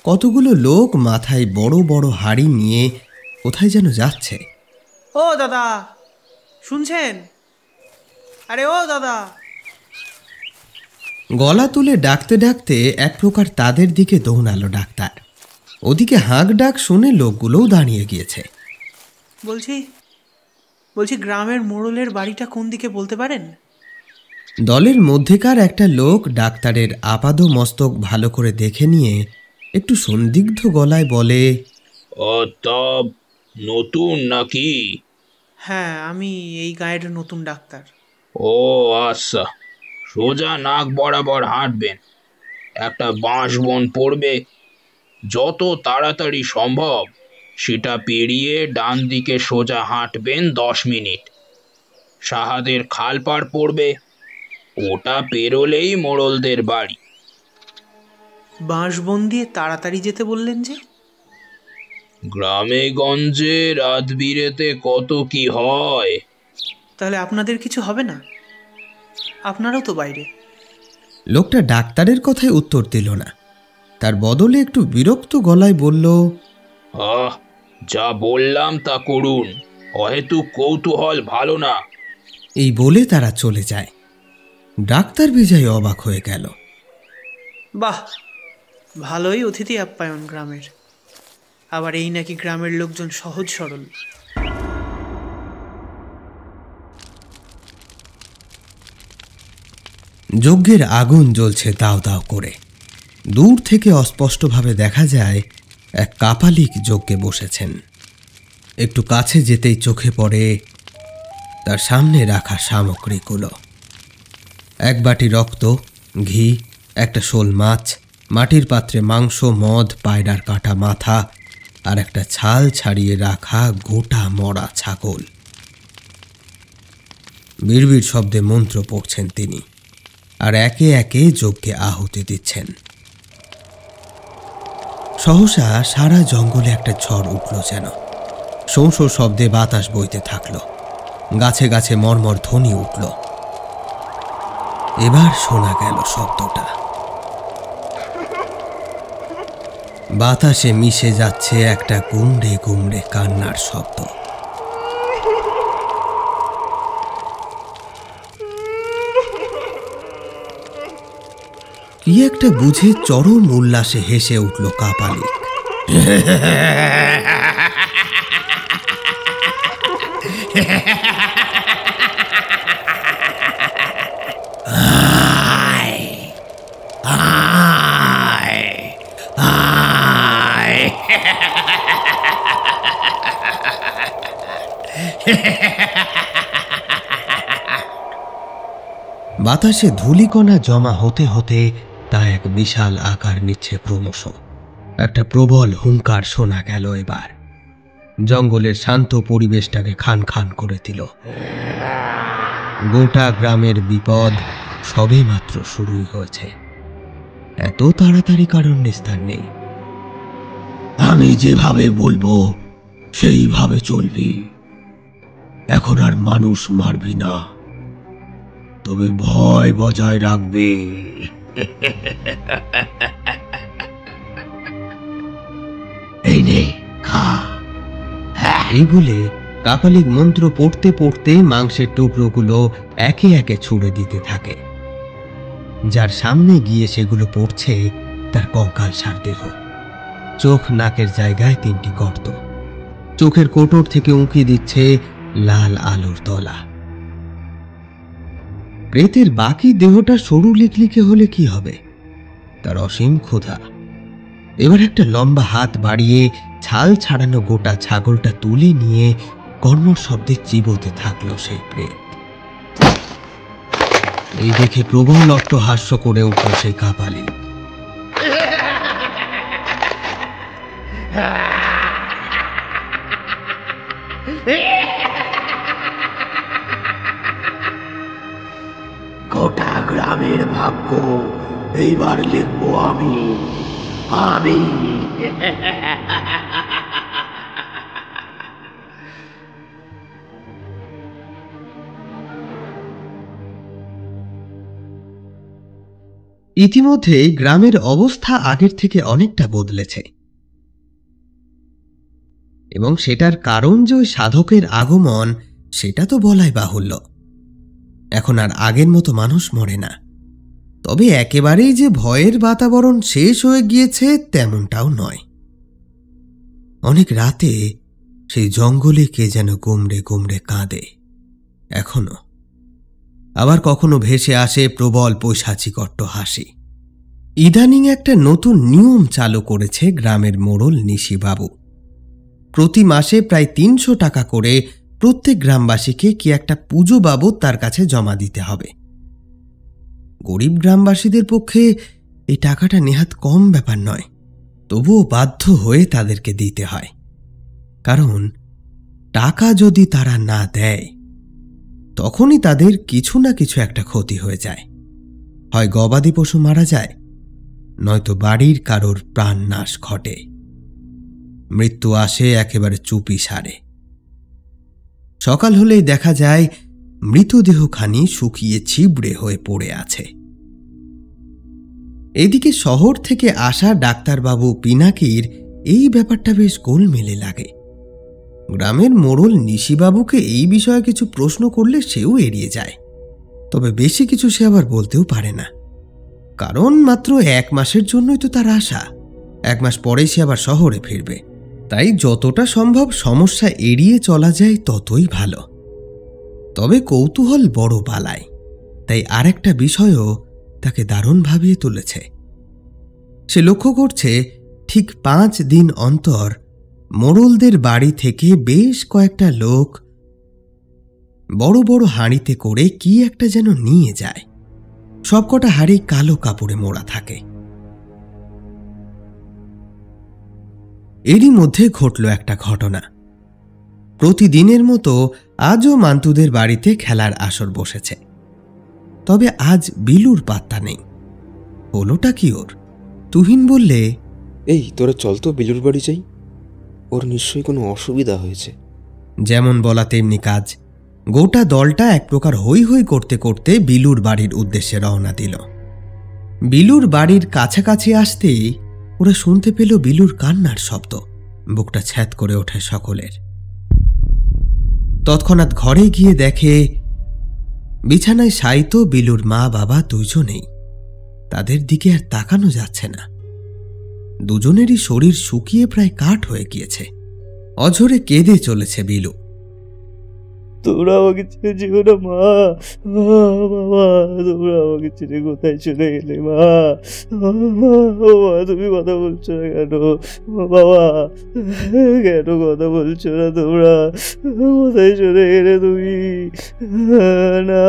কতগুলো লোক মাথায় বড় বড় হাড়ি নিয়ে কোথায় যেন যাচ্ছে। ও দাদা, শুনছেন? আরে ও দাদা! গলা তুলে ডাকতে ডাকতে এক প্রকার তাদের দিকে দৌড়ালো ডাক্তার। ওদিকে হাঁক ডাক শুনে লোকগুলোও দাঁড়িয়ে গিয়েছে। বলছি গ্রামের মোড়লের বাড়িটা কোন দিকে বলতে পারেন? দলের মধ্যেকার একটা লোক ডাক্তারের আপাদ মস্তক ভালো করে দেখে নিয়ে একটু সন্দিগ্ধ গলায় বলে, ও তব নতুন নাকি? হ্যাঁ, আমি এই গায়ের নতুন ডাক্তার। ও আচ্ছা, সোজা নাক বরাবর হাঁটবেন। একটা বাঁশ বন পড়বে, যত তাড়াতাড়ি সম্ভব সেটা পেরিয়ে ডান দিকে সোজা হাঁটবেন 10 মিনিট। সাহাদের খাল পাড় পড়বে, ওটা পেরোলেই মোড়লদের বাড়ি। বাঁশবন দিয়ে তাড়াতাড়ি যেতে বললেন যে? গ্রামে গঞ্জে রাত বিরেতে কত কি হয়। তাহলে আপনাদের কিছু হবে না? আপনারাও তো বাইরে। লোকটা ডাক্তারের কথায় উত্তর দিল না, তার বদলে একটু বিরক্ত গলায় বলল, যা বললাম তা করুন, অহেতুক কৌতূহল ভালো না। এই বলে তারা চলে যায়। ডাক্তার বিজয় অবাক হয়ে গেল। বাহ, ভালোই অতিথি আপ্যায়ন গ্রামের। আবার এই নাকি গ্রামের লোকজন সহজ সরল। যজ্ঞের আগুন জ্বলছে দাও দাও করে। দূর থেকে অস্পষ্টভাবে দেখা যায় এক কাপালিক যজ্ঞে বসেছেন। একটু কাছে যেতেই চোখে পড়ে তার সামনে রাখা সামগ্রীগুলো। এক বাটি রক্ত, ঘি, একটা শোল মাছ, মাটির পাত্রে মাংস, মদ, পায়রার কাটা মাথা আর একটা ছাল ছাড়িয়ে রাখা গোটা মরা ছাগল। বিড়বিড় শব্দে মন্ত্র পড়ছেন তিনি, আর একে একে যজ্ঞে আহুতি দিচ্ছেন। সহসা সারা জঙ্গলে একটা ঝড় উঠল যেন। শোঁ শোঁ শব্দে বাতাস বইতে থাকলো, গাছে গাছে মর্মর ধ্বনি উঠল। এবার শোনা গেল শব্দটা। বাতাসে মিশে যাচ্ছে একটা গুমড়ে গুমড়ে কান্নার শব্দ। কি একটা বুঝে চরম উল্লাসে হেসে উঠল কাপালিক। বাতাসে ধূলিকণা জমা হতে হতে তা এক বিশাল আকার নিচ্ছে ক্রমশ। একটা প্রবল হুঙ্কার শোনা গেল এবার। জঙ্গলের শান্ত পরিবেশটাকে খান খান করে দিল। গোটা গ্রামের বিপদ সবে মাত্র শুরুই হয়েছে। এত তাড়াতাড়ি কারণ নিস্তার নেই। আমি যেভাবে বলবো সেইভাবে চলবি। এখন আর মানুষ মারবি না, তবে ভয় বজায় রাখবি। এই নে খা। এই বলে কাপালিক মন্ত্র পড়তে পড়তে মাংসের টুকরোগুলো একে একে ছুড়ে দিতে থাকে। যার সামনে গিয়ে সেগুলো পড়ছে তার কঙ্কাল সার দেহ। চোখ নাকের জায়গায় 3টি গর্ত। চোখের কোটর থেকে উঁকি দিচ্ছে লাল আলোর দলা। প্রেতের বাকি দেহটা সরু লিকলিকে হলে কি হবে? তার অসীম ক্ষুধা। এবার একটা লম্বা হাত বাড়িয়ে ছাল ছাড়ানো গোটা ছাগলটা তুলে নিয়ে কর্মর শব্দে চিবোতে থাকলো সেই প্রেত। এই দেখে প্রবল অট্টহাস্য করে উঠল সেই কাপালি। গোটা গ্রামের ভাগ্য এইবার লিখবো আমি। ইতিমধ্যে গ্রামের অবস্থা আগের থেকে অনেকটা বদলেছে, এবং সেটার কারণ যে ওই সাধকের আগমন সেটা তো বলাই বাহুল্য। এখন আর আগের মতো মানুষ মরে না, তবে একেবারেই যে ভয়ের বাতাবরণ শেষ হয়ে গিয়েছে তেমনটাও নয়। অনেক রাতে সেই জঙ্গলে কে যেন গুমড়ে গুমড়ে কাঁদে এখনো। আবার কখনো ভেসে আসে প্রবল পৈশাচিকট্ট হাসি। ইদানিং একটা নতুন নিয়ম চালু করেছে গ্রামের মোড়ল নিশিবাবু। প্রতি মাসে প্রায় 300 টাকা করে প্রত্যেক গ্রামবাসীকে কি একটা পুজো বাবদ তার কাছে জমা দিতে হবে। গরিব গ্রামবাসীদের পক্ষে এই টাকাটা নেহাত কম ব্যাপার নয়, তবুও বাধ্য হয়ে তাদেরকে দিতে হয়। কারণ টাকা যদি তারা না দেয় তখনই তাদের কিছু না কিছু একটা ক্ষতি হয়ে যায়। হয় গবাদি পশু মারা যায়, নয়তো বাড়ির কারোর প্রাণ নাশ ঘটে। মৃত্যু আসে একেবারে চুপি সারে। সকাল হলেই দেখা যায় মৃতদেহখানি শুকিয়ে ছিবড়ে হয়ে পড়ে আছে। এদিকে শহর থেকে আসা ডাক্তারবাবু পিনাকির এই ব্যাপারটা বেশ গোলমেলে লাগে। গ্রামের মোড়ল নিশিবাবুকে এই বিষয়ে কিছু প্রশ্ন করলে সেও এড়িয়ে যায়, তবে বেশি কিছু সে আবার বলতেও পারে না। কারণ মাত্র 1 মাসের জন্যই তো তার আশা। 1 মাস পরেই সে আবার শহরে ফিরবে, তাই যতটা সম্ভব সমস্যা এড়িয়ে চলা যায় ততই ভালো। তবে কৌতূহল বড় বালায়, তাই আরেকটা বিষয়ও তাকে দারুণ ভাবিয়ে তুলেছে। সে লক্ষ্য করছে ঠিক 5 দিন অন্তর মোড়লদের বাড়ি থেকে বেশ কয়েকটা লোক বড় বড় হাঁড়িতে করে কি একটা যেন নিয়ে যায়। সবকটা হাঁড়ি কালো কাপড়ে মোড়া থাকে। এরই মধ্যে ঘটল একটা ঘটনা। প্রতিদিনের মতো আজও মান্তুদের বাড়িতে খেলার আসর বসেছে, তবে আজ বিলুর পাত্তা নেই। হলোটা কি ওর? তুহিন বললে, এই তোরা চল তো বিলুর বাড়ি যাই, ওর নিশ্চয়ই কোনো অসুবিধা হয়েছে। যেমন বলা তেমনি কাজ। গোটা দলটা এক প্রকার হৈ হৈ করতে করতে বিলুর বাড়ির উদ্দেশ্যে রওনা দিল। বিলুর বাড়ির কাছাকাছি আসতেই ওরা শুনতে পেল বিলুর কান্নার শব্দ। বুকটা ছ্যাদ করে ওঠে সকলের। তৎক্ষণাৎ ঘরে গিয়ে দেখে বিছানায় শায়িত বিলুর মা বাবা দুজনেই। তাদের দিকে আর তাকানো যাচ্ছে না। দুজনেরই শরীর শুকিয়ে প্রায় কাঠ হয়ে গিয়েছে। অঝরে কেঁদে চলেছে বিলু। তোমরা আমাকে ছেড়ে যেও না মা। বাবা, তোমরা আমাকে ছেড়ে কোথায় চলে গেলে মা? ও মা, তুমি কথা বলছো না কেন? বাবা, কেন কথা বলছো না তোমরা? কোথায় চলে গেলে তুমি? না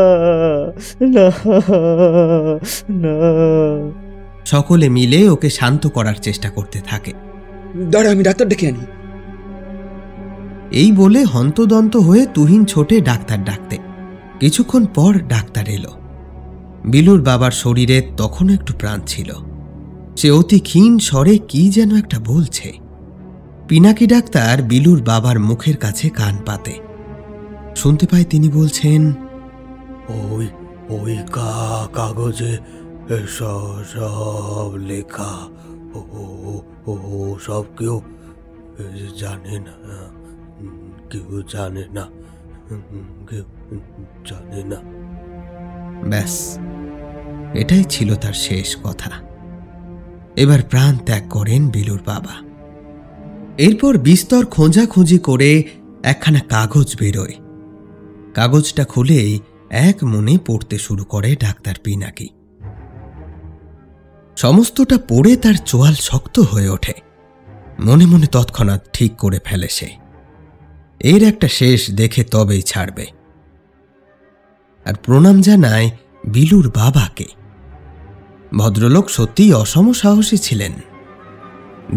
না না। সকলে মিলে ওকে শান্ত করার চেষ্টা করতে থাকে। দাঁড়া, আমি ডাক্তার ডেকে আনি। এই বলে হন্তদন্ত হয়ে তুহিন ছোটে ডাক্তার ডাকতে। কিছুক্ষণ পর ডাক্তার এলো। বিলুর বাবার শরীরে তখনও একটু প্রাণ ছিল। সে অতি ক্ষীণ স্বরে কি যেন একটা বলছে। পিনাকি ডাক্তার বিলুর বাবার মুখের কাছে কান পাতে। শুনতে পায় তিনি বলছেন, ওই ওই কাগজে সব লেখা। ও সব কেউ জানে না, কেউ জানে না, কেউ জানে না। ব্যাস, এটাই ছিল তার শেষ কথা। এবার প্রাণ ত্যাগ করেন বিলুর বাবা। এরপর বিস্তর খোঁজাখুঁজি করে একখানা কাগজ বেরোয়। কাগজটা খুলেই এক মনে পড়তে শুরু করে ডাক্তার পিনাকি। সমস্তটা পড়ে তার চোয়াল শক্ত হয়ে ওঠে। মনে মনে তৎক্ষণাৎ ঠিক করে ফেলে সে, এর একটা শেষ দেখে তবেই ছাড়বে। আর প্রণাম জানায় বিলুর বাবাকে। ভদ্রলোক সত্যিই অসম সাহসী ছিলেন।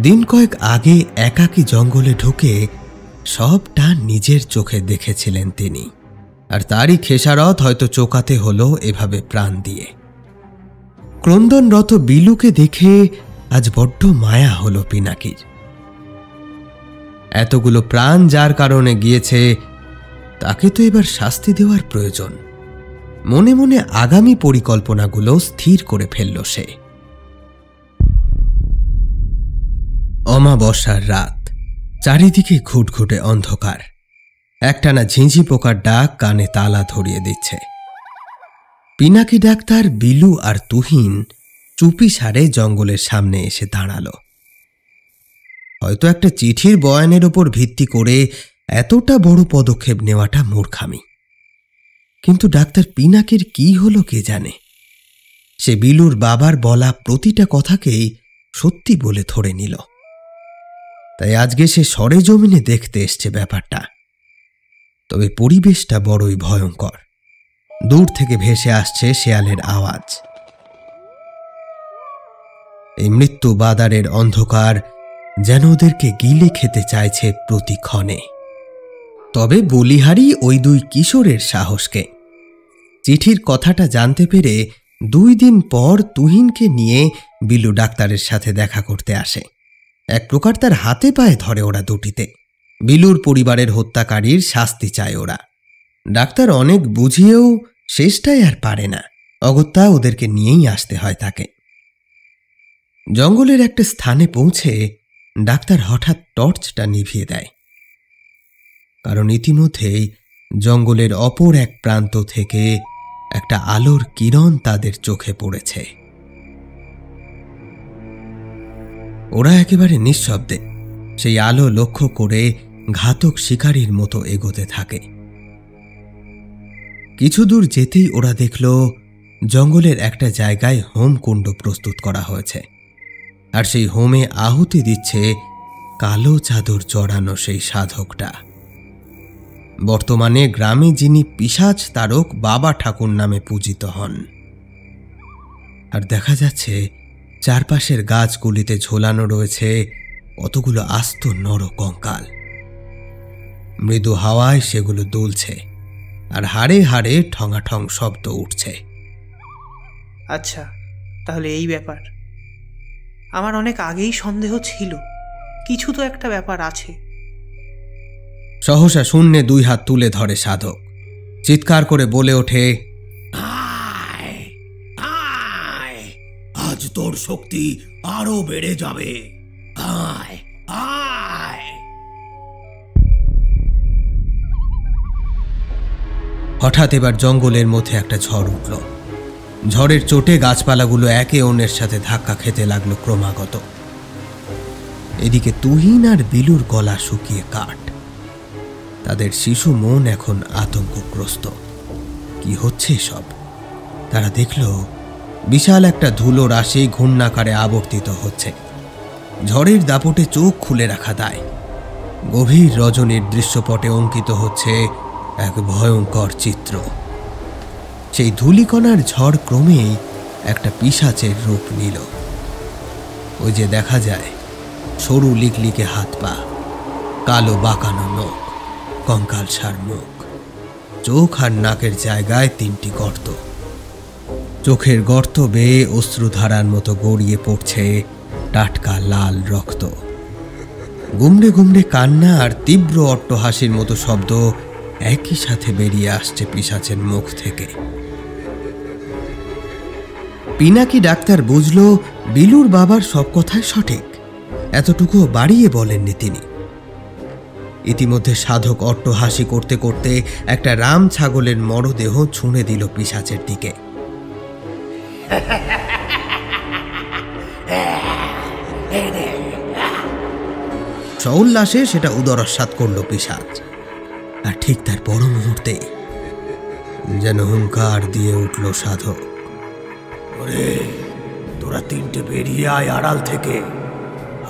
দিন কয়েক আগে একাকী জঙ্গলে ঢুকে সবটা নিজের চোখে দেখেছিলেন তিনি, আর তারই খেসারত হয়তো চোকাতে হলো এভাবে প্রাণ দিয়ে। ক্রন্দনরত বিলুকে দেখে আজ বড্ড মায়া হলো পিনাকির। এতগুলো প্রাণ যার কারণে গিয়েছে তাকে তো এবার শাস্তি দেওয়ার প্রয়োজন। মনে মনে আগামী পরিকল্পনাগুলো স্থির করে ফেলল সে। অমাবস্যার রাত, চারিদিকে ঘুটঘুটে অন্ধকার। একটানা ঝিঁঝি পোকার ডাক কানে তালা ধরিয়ে দিচ্ছে। পিনাকি ডাক্তার, বিলু আর তুহিন চুপি সারে জঙ্গলের সামনে এসে দাঁড়ালো। হয়তো একটা চিঠির বয়ানের ওপর ভিত্তি করে এতটা বড় পদক্ষেপ নেওয়াটা মূর্খামি। কিন্তু ডাক্তার পিনাকির কি হলো কে জানে। সে বিলুর বাবার বলা প্রতিটা কথাকেই সত্যি বলে ধরে নিল। তাই আজকে সে সরেজমিনে দেখতে এসছে ব্যাপারটা। তবে পরিবেশটা বড়ই ভয়ঙ্কর। দূর থেকে ভেসে আসছে শেয়ালের আওয়াজ। এই মৃত্যু বাদারের অন্ধকার যেন ওদেরকে গিলে খেতে চাইছে প্রতিক্ষণে। তবে বলিহারি ওই দুই কিশোরের সাহসকে। চিঠির কথাটা জানতে পেরে 2 দিন পর তুহিনকে নিয়ে বিলু ডাক্তারের সাথে দেখা করতে আসে। এক প্রকার তার হাতে পায়ে ধরে ওরা দুটিতে। বিলুর পরিবারের হত্যাকারীর শাস্তি চায় ওরা। ডাক্তার অনেক বুঝিয়েও শেষটাই আর পারে না। অগত্যা ওদেরকে নিয়েই আসতে হয় তাকে। জঙ্গলের একটা স্থানে পৌঁছে ডাক্তার হঠাৎ টর্চটা নিভিয়ে দেয়। কারণ ইতিমধ্যেই জঙ্গলের অপর এক প্রান্ত থেকে একটা আলোর কিরণ তাদের চোখে পড়েছে। ওরা একেবারে নিঃশব্দে সেই আলো লক্ষ্য করে ঘাতক শিকারীর মতো এগোতে থাকে। কিছু দূর যেতেই ওরা দেখল জঙ্গলের একটা জায়গায় হোমকুণ্ড প্রস্তুত করা হয়েছে। আর সেই হোমে আহুতি দিচ্ছে কালো চাদর জড়ানো সেই সাধকটা। বর্তমানে গ্রামে যিনি পিশাচ তারক বাবা ঠাকুর নামে পূজিত হন। আর দেখা যাচ্ছে চারপাশের গাছগুলিতে ঝোলানো রয়েছে কতগুলো আস্ত নরকঙ্কাল। মৃদু হাওয়ায় সেগুলো দুলছে, আর হাড়ে হাড়ে ঠঙাঠং শব্দ উঠছে। আচ্ছা, তাহলে এই ব্যাপার। আমার অনেক আগেই সন্দেহ ছিল, কিছু তো একটা ব্যাপার আছে। সহসা শূন্যে 2 হাত তুলে ধরে সাধক। চিৎকার করে বলে ওঠে, আজ তোর শক্তি আরো বেড়ে যাবে। আয় আয়। হঠাৎ এবার জঙ্গলের মধ্যে একটা ঝড় উঠল। ঝড়ের চোটে গাছপালাগুলো একে অন্যের সাথে ধাক্কা খেতে লাগলো ক্রমাগত। এদিকে তুহিন আর বিলুর গলা শুকিয়ে কাঠ। তাদের শিশু মন এখন আতঙ্কগ্রস্ত। কি হচ্ছে সব? তারা দেখল বিশাল একটা ধুলো রাশি ঘূর্ণাকারে আবর্তিত হচ্ছে। ঝড়ের দাপটে চোখ খুলে রাখা দায়। গভীর রজনীর দৃশ্যপটে অঙ্কিত হচ্ছে এক ভয়ঙ্কর চিত্র। সেই ধূলিকণার ঝড় ক্রমেই একটা পিশাচের রূপ নিল। ওই যে দেখা যায় সরু লিকলিকে হাত পা, কালো বাঁকানো নখ, কঙ্কালসার মুখ, চোখ আর নাকের জায়গায় 3টি গর্ত। চোখের গর্ত বেয়ে অশ্রুধারার মতো গড়িয়ে পড়ছে টাটকা লাল রক্ত। গুমড়ে গুমড়ে কান্না আর তীব্র অট্টহাসির মতো শব্দ একই সাথে বেরিয়ে আসছে পিশাচের মুখ থেকে। পিনাকি ডাক্তার বুঝল বিলুর বাবার সব কথাই সঠিক। এতটুকু বাড়িয়ে বলেননি তিনি। ইতিমধ্যে সাধক অট্টহাসি করতে করতে একটা রাম ছাগলের মরদেহ ছুঁড়ে দিল পিশাচের দিকে। সউল্লাসে সেটা উদরস্বাদ করল পিশাচ। আর ঠিক তার পর মুহূর্তে যেন হুঙ্কার দিয়ে উঠল সাধক। ওরে, তোরা 3টে বেরিয়ে আয় আড়াল থেকে,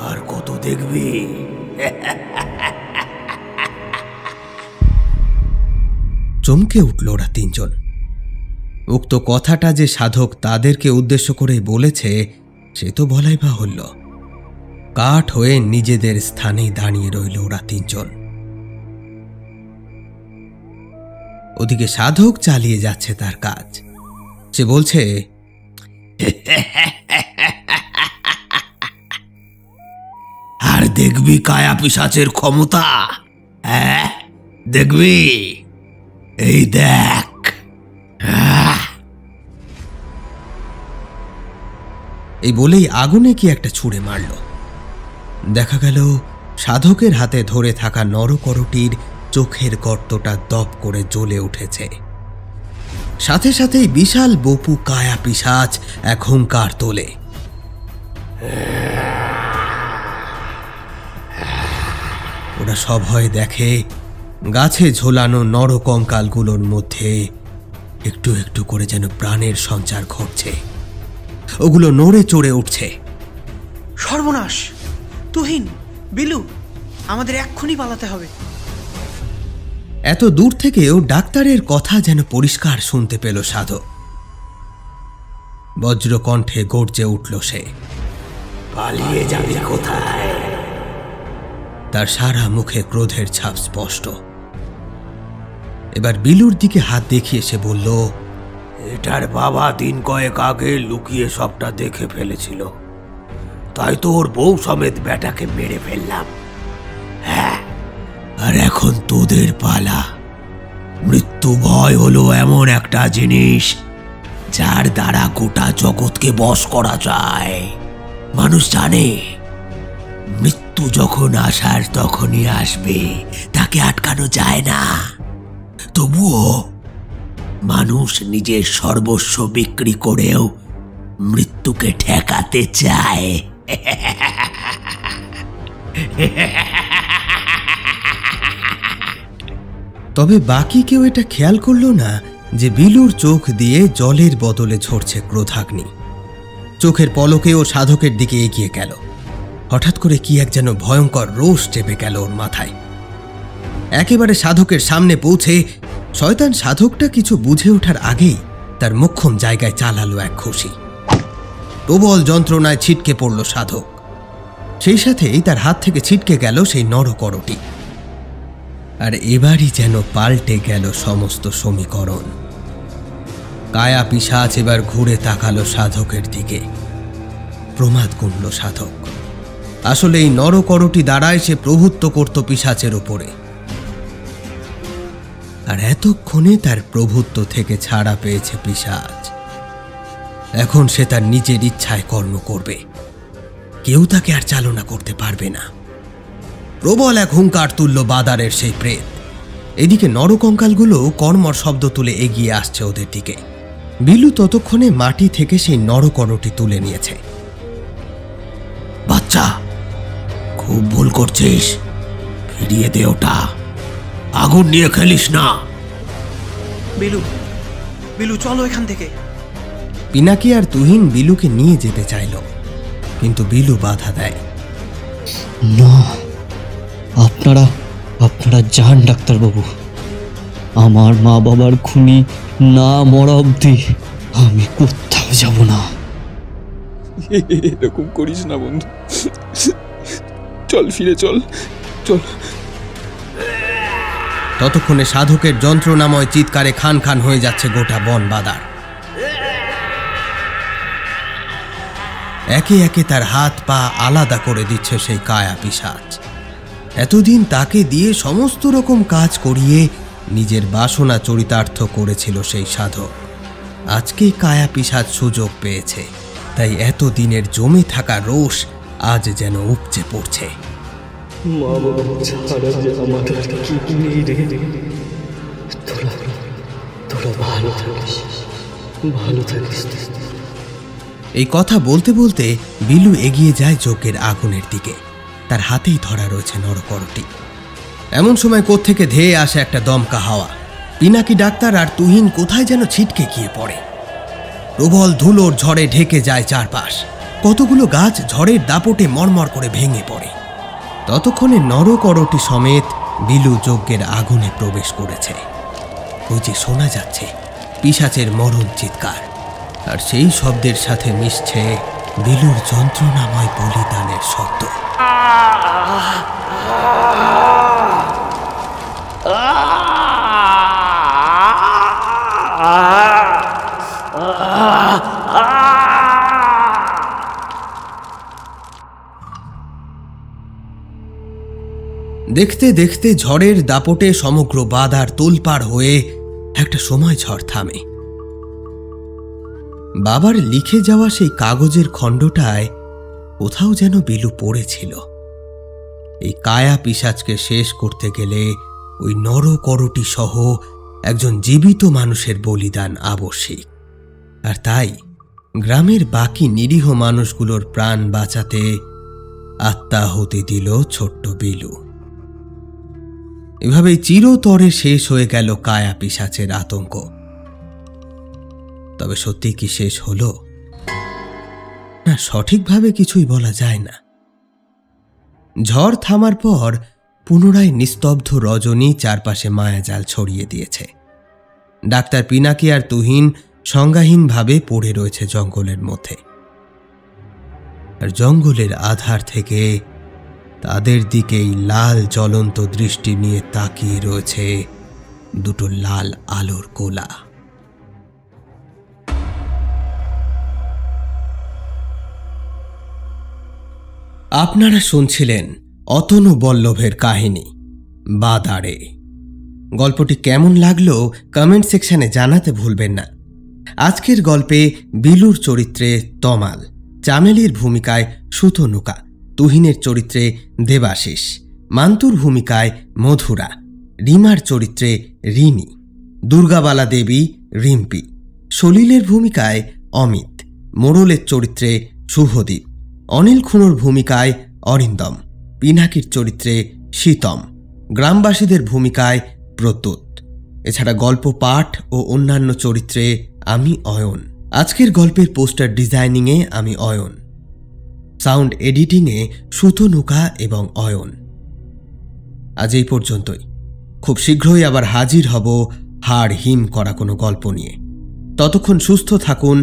আর কত দেখবি? চমকে উঠল ওরা 3জন। উক্ত কথাটা যে সাধক তাদেরকে উদ্দেশ্য করে বলেছে সে তো বলাই বাহুল্য। কাঠ হয়ে নিজেদের স্থানেই দাঁড়িয়ে রইল ওরা 3জন। ওদিকে সাধক চালিয়ে যাচ্ছে তার কাজ। সে বলছে, আর দেখবি কায়া পিশাচের ক্ষমতা? হ্যাঁ, দেখবি? এই দেখ। এই বলেই আগুনে কি একটা ছুঁড়ে মারল। দেখা গেল সাধকের হাতে ধরে থাকা নরকরটির চোখের গর্তটা দপ করে জ্বলে উঠেছে। সাথে সাথেই বিশাল বপু কায়া পিশাচ এক হুঙ্কার তোলে। ওরা সভয়ে দেখে গাছে ঝোলানো নরকঙ্কালগুলোর মধ্যে একটু একটু করে যেন প্রাণের সঞ্চার ঘটছে। ওগুলো নড়ে চড়ে উঠছে। সর্বনাশ! তুহিন, বিলু, আমাদের এক্ষুনি পালাতে হবে। এত দূর থেকেও ডাক্তারের কথা যেন পরিষ্কার শুনতে পেল সাধক। বজ্রকণ্ঠে গর্জে উঠল সে, পালিয়ে যাবি কোথায়? তার সারা মুখে ক্রোধের ছাপ স্পষ্ট। এবার বিলুর দিকে হাত দেখিয়ে সে বলল, এটার বাবা 3 কয়েক আগে লুকিয়ে সবটা দেখে ফেলেছিল, তাই তো ওর বউ সমেত বেটাকে মেরে ফেললাম। হ্যাঁ, আর এখন তোদের পালা। মৃত্যু ভয় হলো এমন একটা জিনিস যার দ্বারা গোটা জগৎকে বশ করা যায়। মানুষ জানে মৃত্যু যখন আসার তখনই আসবে, তাকে আটকানো যায় না। তবুও মানুষ নিজের সর্বস্ব বিক্রি করেও মৃত্যুকে ঠেকাতে চায়। তবে বাকি কেউ এটা খেয়াল করল না যে বিলুর চোখ দিয়ে জলের বদলে ঝরছে ক্রোধাগ্নি। চোখের পলকে ও সাধকের দিকে এগিয়ে গেল। হঠাৎ করে কি এক যেন ভয়ঙ্কর রোষ চেপে গেল ওর মাথায়। একেবারে সাধকের সামনে পৌঁছে শয়তান সাধকটা কিছু বুঝে ওঠার আগেই তার মোক্ষম জায়গায় চালালো এক ঘুষি। প্রবল যন্ত্রণায় ছিটকে পড়ল সাধক। সেই সাথেই তার হাত থেকে ছিটকে গেল সেই নরকরটি। আর এবারই যেন পাল্টে গেল সমস্ত সমীকরণ। কায়া পিশাচ এবার ঘুরে তাকালো সাধকের দিকে। প্রমাদ গুনল সাধক। আসলে এই নরকরটি দ্বারাই সে প্রভুত্ব করত পিশাচের উপরে। আর এতক্ষণে তার প্রভুত্ব থেকে ছাড়া পেয়েছে পিশাচ। এখন সে তার নিজের ইচ্ছায় কর্ম করবে, কেউ তাকে আর চালনা করতে পারবে না। প্রবল এক হুঙ্কার তুলল বাদারের সেই প্রেত। এদিকে নরকঙ্কালগুলো কর্মর শব্দ তুলে এগিয়ে আসছে ওদের দিকে। বিলু ততক্ষণে মাটি থেকে সেই নরকরটি তুলে নিয়েছে। বাচ্চা, খুব ভুল করছিস, ফিরিয়ে দে ওটা। আগুন নিয়ে খেলিস না। বিলু, বিলু চলো এখান থেকে। পিনাকি আর তুহিন বিলুকে নিয়ে যেতে চাইল, কিন্তু বিলু বাধা দেয়। না, আপনারা যান ডাক্তারবাবু। আমার মা বাবার খুনি না মরা অবধি আমি কোথাও যাব না। এরকম করিস না বন্ধু, চল ফিরে চল চল। ততক্ষণে সাধকের যন্ত্রণাময় চিৎকারে খান খান হয়ে যাচ্ছে গোটা বন বাদার। একে একে তার হাত পা আলাদা করে দিচ্ছে সেই কায়া পিশাচ। এতদিন তাকে দিয়ে সমস্ত রকম কাজ করিয়ে নিজের বাসনা চরিতার্থ করেছিল সেই সাধক। আজকে কায়া পিশাচ সুযোগ পেয়েছে, তাই এতদিনের জমে থাকা রোষ আজ যেন উপচে পড়ছে। মা বাবা ছাড়া যে আমার কি নেই রে। তোরা ভালো থাকিস। এই কথা বলতে বলতে বিলু এগিয়ে যায় যজ্ঞের আগুনের দিকে। তার হাতেই ধরা রয়েছে নরকরটি। এমন সময় কোত্থেকে ধেয়ে আসে একটা দমকা হাওয়া। পিনাকি ডাক্তার আর তুহিন কোথায় যেন ছিটকে গিয়ে পড়ে। প্রবল ধুলোর ঝড়ে ঢেকে যায় চারপাশ। কতগুলো গাছ ঝড়ের দাপটে মরমর করে ভেঙে পড়ে। ততক্ষণে নরকরটি সমেত বিলু যজ্ঞের আগুনে প্রবেশ করেছে। ওই যে শোনা যাচ্ছে পিশাচের মরণ চিৎকার, আর সেই শব্দের সাথে মিশছে বিলুর যন্ত্রণাময় বলিদানের শব্দ। দেখতে দেখতে ঝড়ের দাপটে সমগ্র বাদার তোলপাড় হয়ে একটা সময় ঝড় থামে। বাবার লিখে যাওয়া সেই কাগজের খণ্ডটায় কোথাও যেন বিলু পড়েছিল। এই কায়া পিশাচকে শেষ করতে গেলে ওই নরকরটি সহ একজন জীবিত মানুষের বলিদান আবশ্যিক। আর তাই গ্রামের বাকি নিরীহ মানুষগুলোর প্রাণ বাঁচাতে আত্মাহুতি দিল ছোট্ট বিলু। এভাবেই চিরতরে শেষ হয়ে গেল কায়া পিশাচের আতঙ্ক। তবে সত্যি কি শেষ হলো না, সঠিকভাবে কিছুই বলা যায় না। ঝড় থামার পর পুনরায় নিস্তব্ধ রজনী চারপাশে মায়াজাল ছড়িয়ে দিয়েছে। ডাক্তার পিনাকি আর তুহিন সংজ্ঞাহীনভাবে পড়ে রয়েছে জঙ্গলের মধ্যে। আর জঙ্গলের আধার থেকে তাদের দিকেই লাল জ্বলন্ত দৃষ্টি নিয়ে তাকিয়ে রয়েছে দুটো লাল আলোর গোলা। আপনারা শুনছিলেন অতনু বল্লভের কাহিনী বাদারে। গল্পটি কেমন লাগলো কমেন্ট সেকশনে জানাতে ভুলবেন না। আজকের গল্পে বিলুর চরিত্রে তমাল, চামেলির ভূমিকায় সুতনুকা, তুহিনের চরিত্রে দেবাশিস, মান্তুর ভূমিকায় মধুরা, রিমার চরিত্রে রিনি, দুর্গাবালা দেবী রিম্পি, সলিলের ভূমিকায় অমিত, মোড়লের চরিত্রে শুভদীপ, অনিল খুনোর ভূমিকায় অরিন্দম, পিনাকির চরিত্রে শীতম, গ্রামবাসীদের ভূমিকায় প্রত্যুত। এছাড়া গল্প পাঠ ও অন্যান্য চরিত্রে আমি অয়ন। আজকের গল্পের পোস্টার ডিজাইনিংয়ে আমি অয়ন, সাউন্ড এডিটিংয়ে সুতনুকা এবং অয়ন। আজ এই পর্যন্তই। খুব শীঘ্রই আবার হাজির হব হাড় হিম করা কোনো গল্প নিয়ে। ততক্ষণ সুস্থ থাকুন,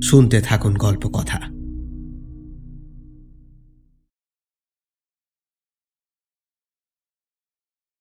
শুনতে থাকুন গল্প কথা।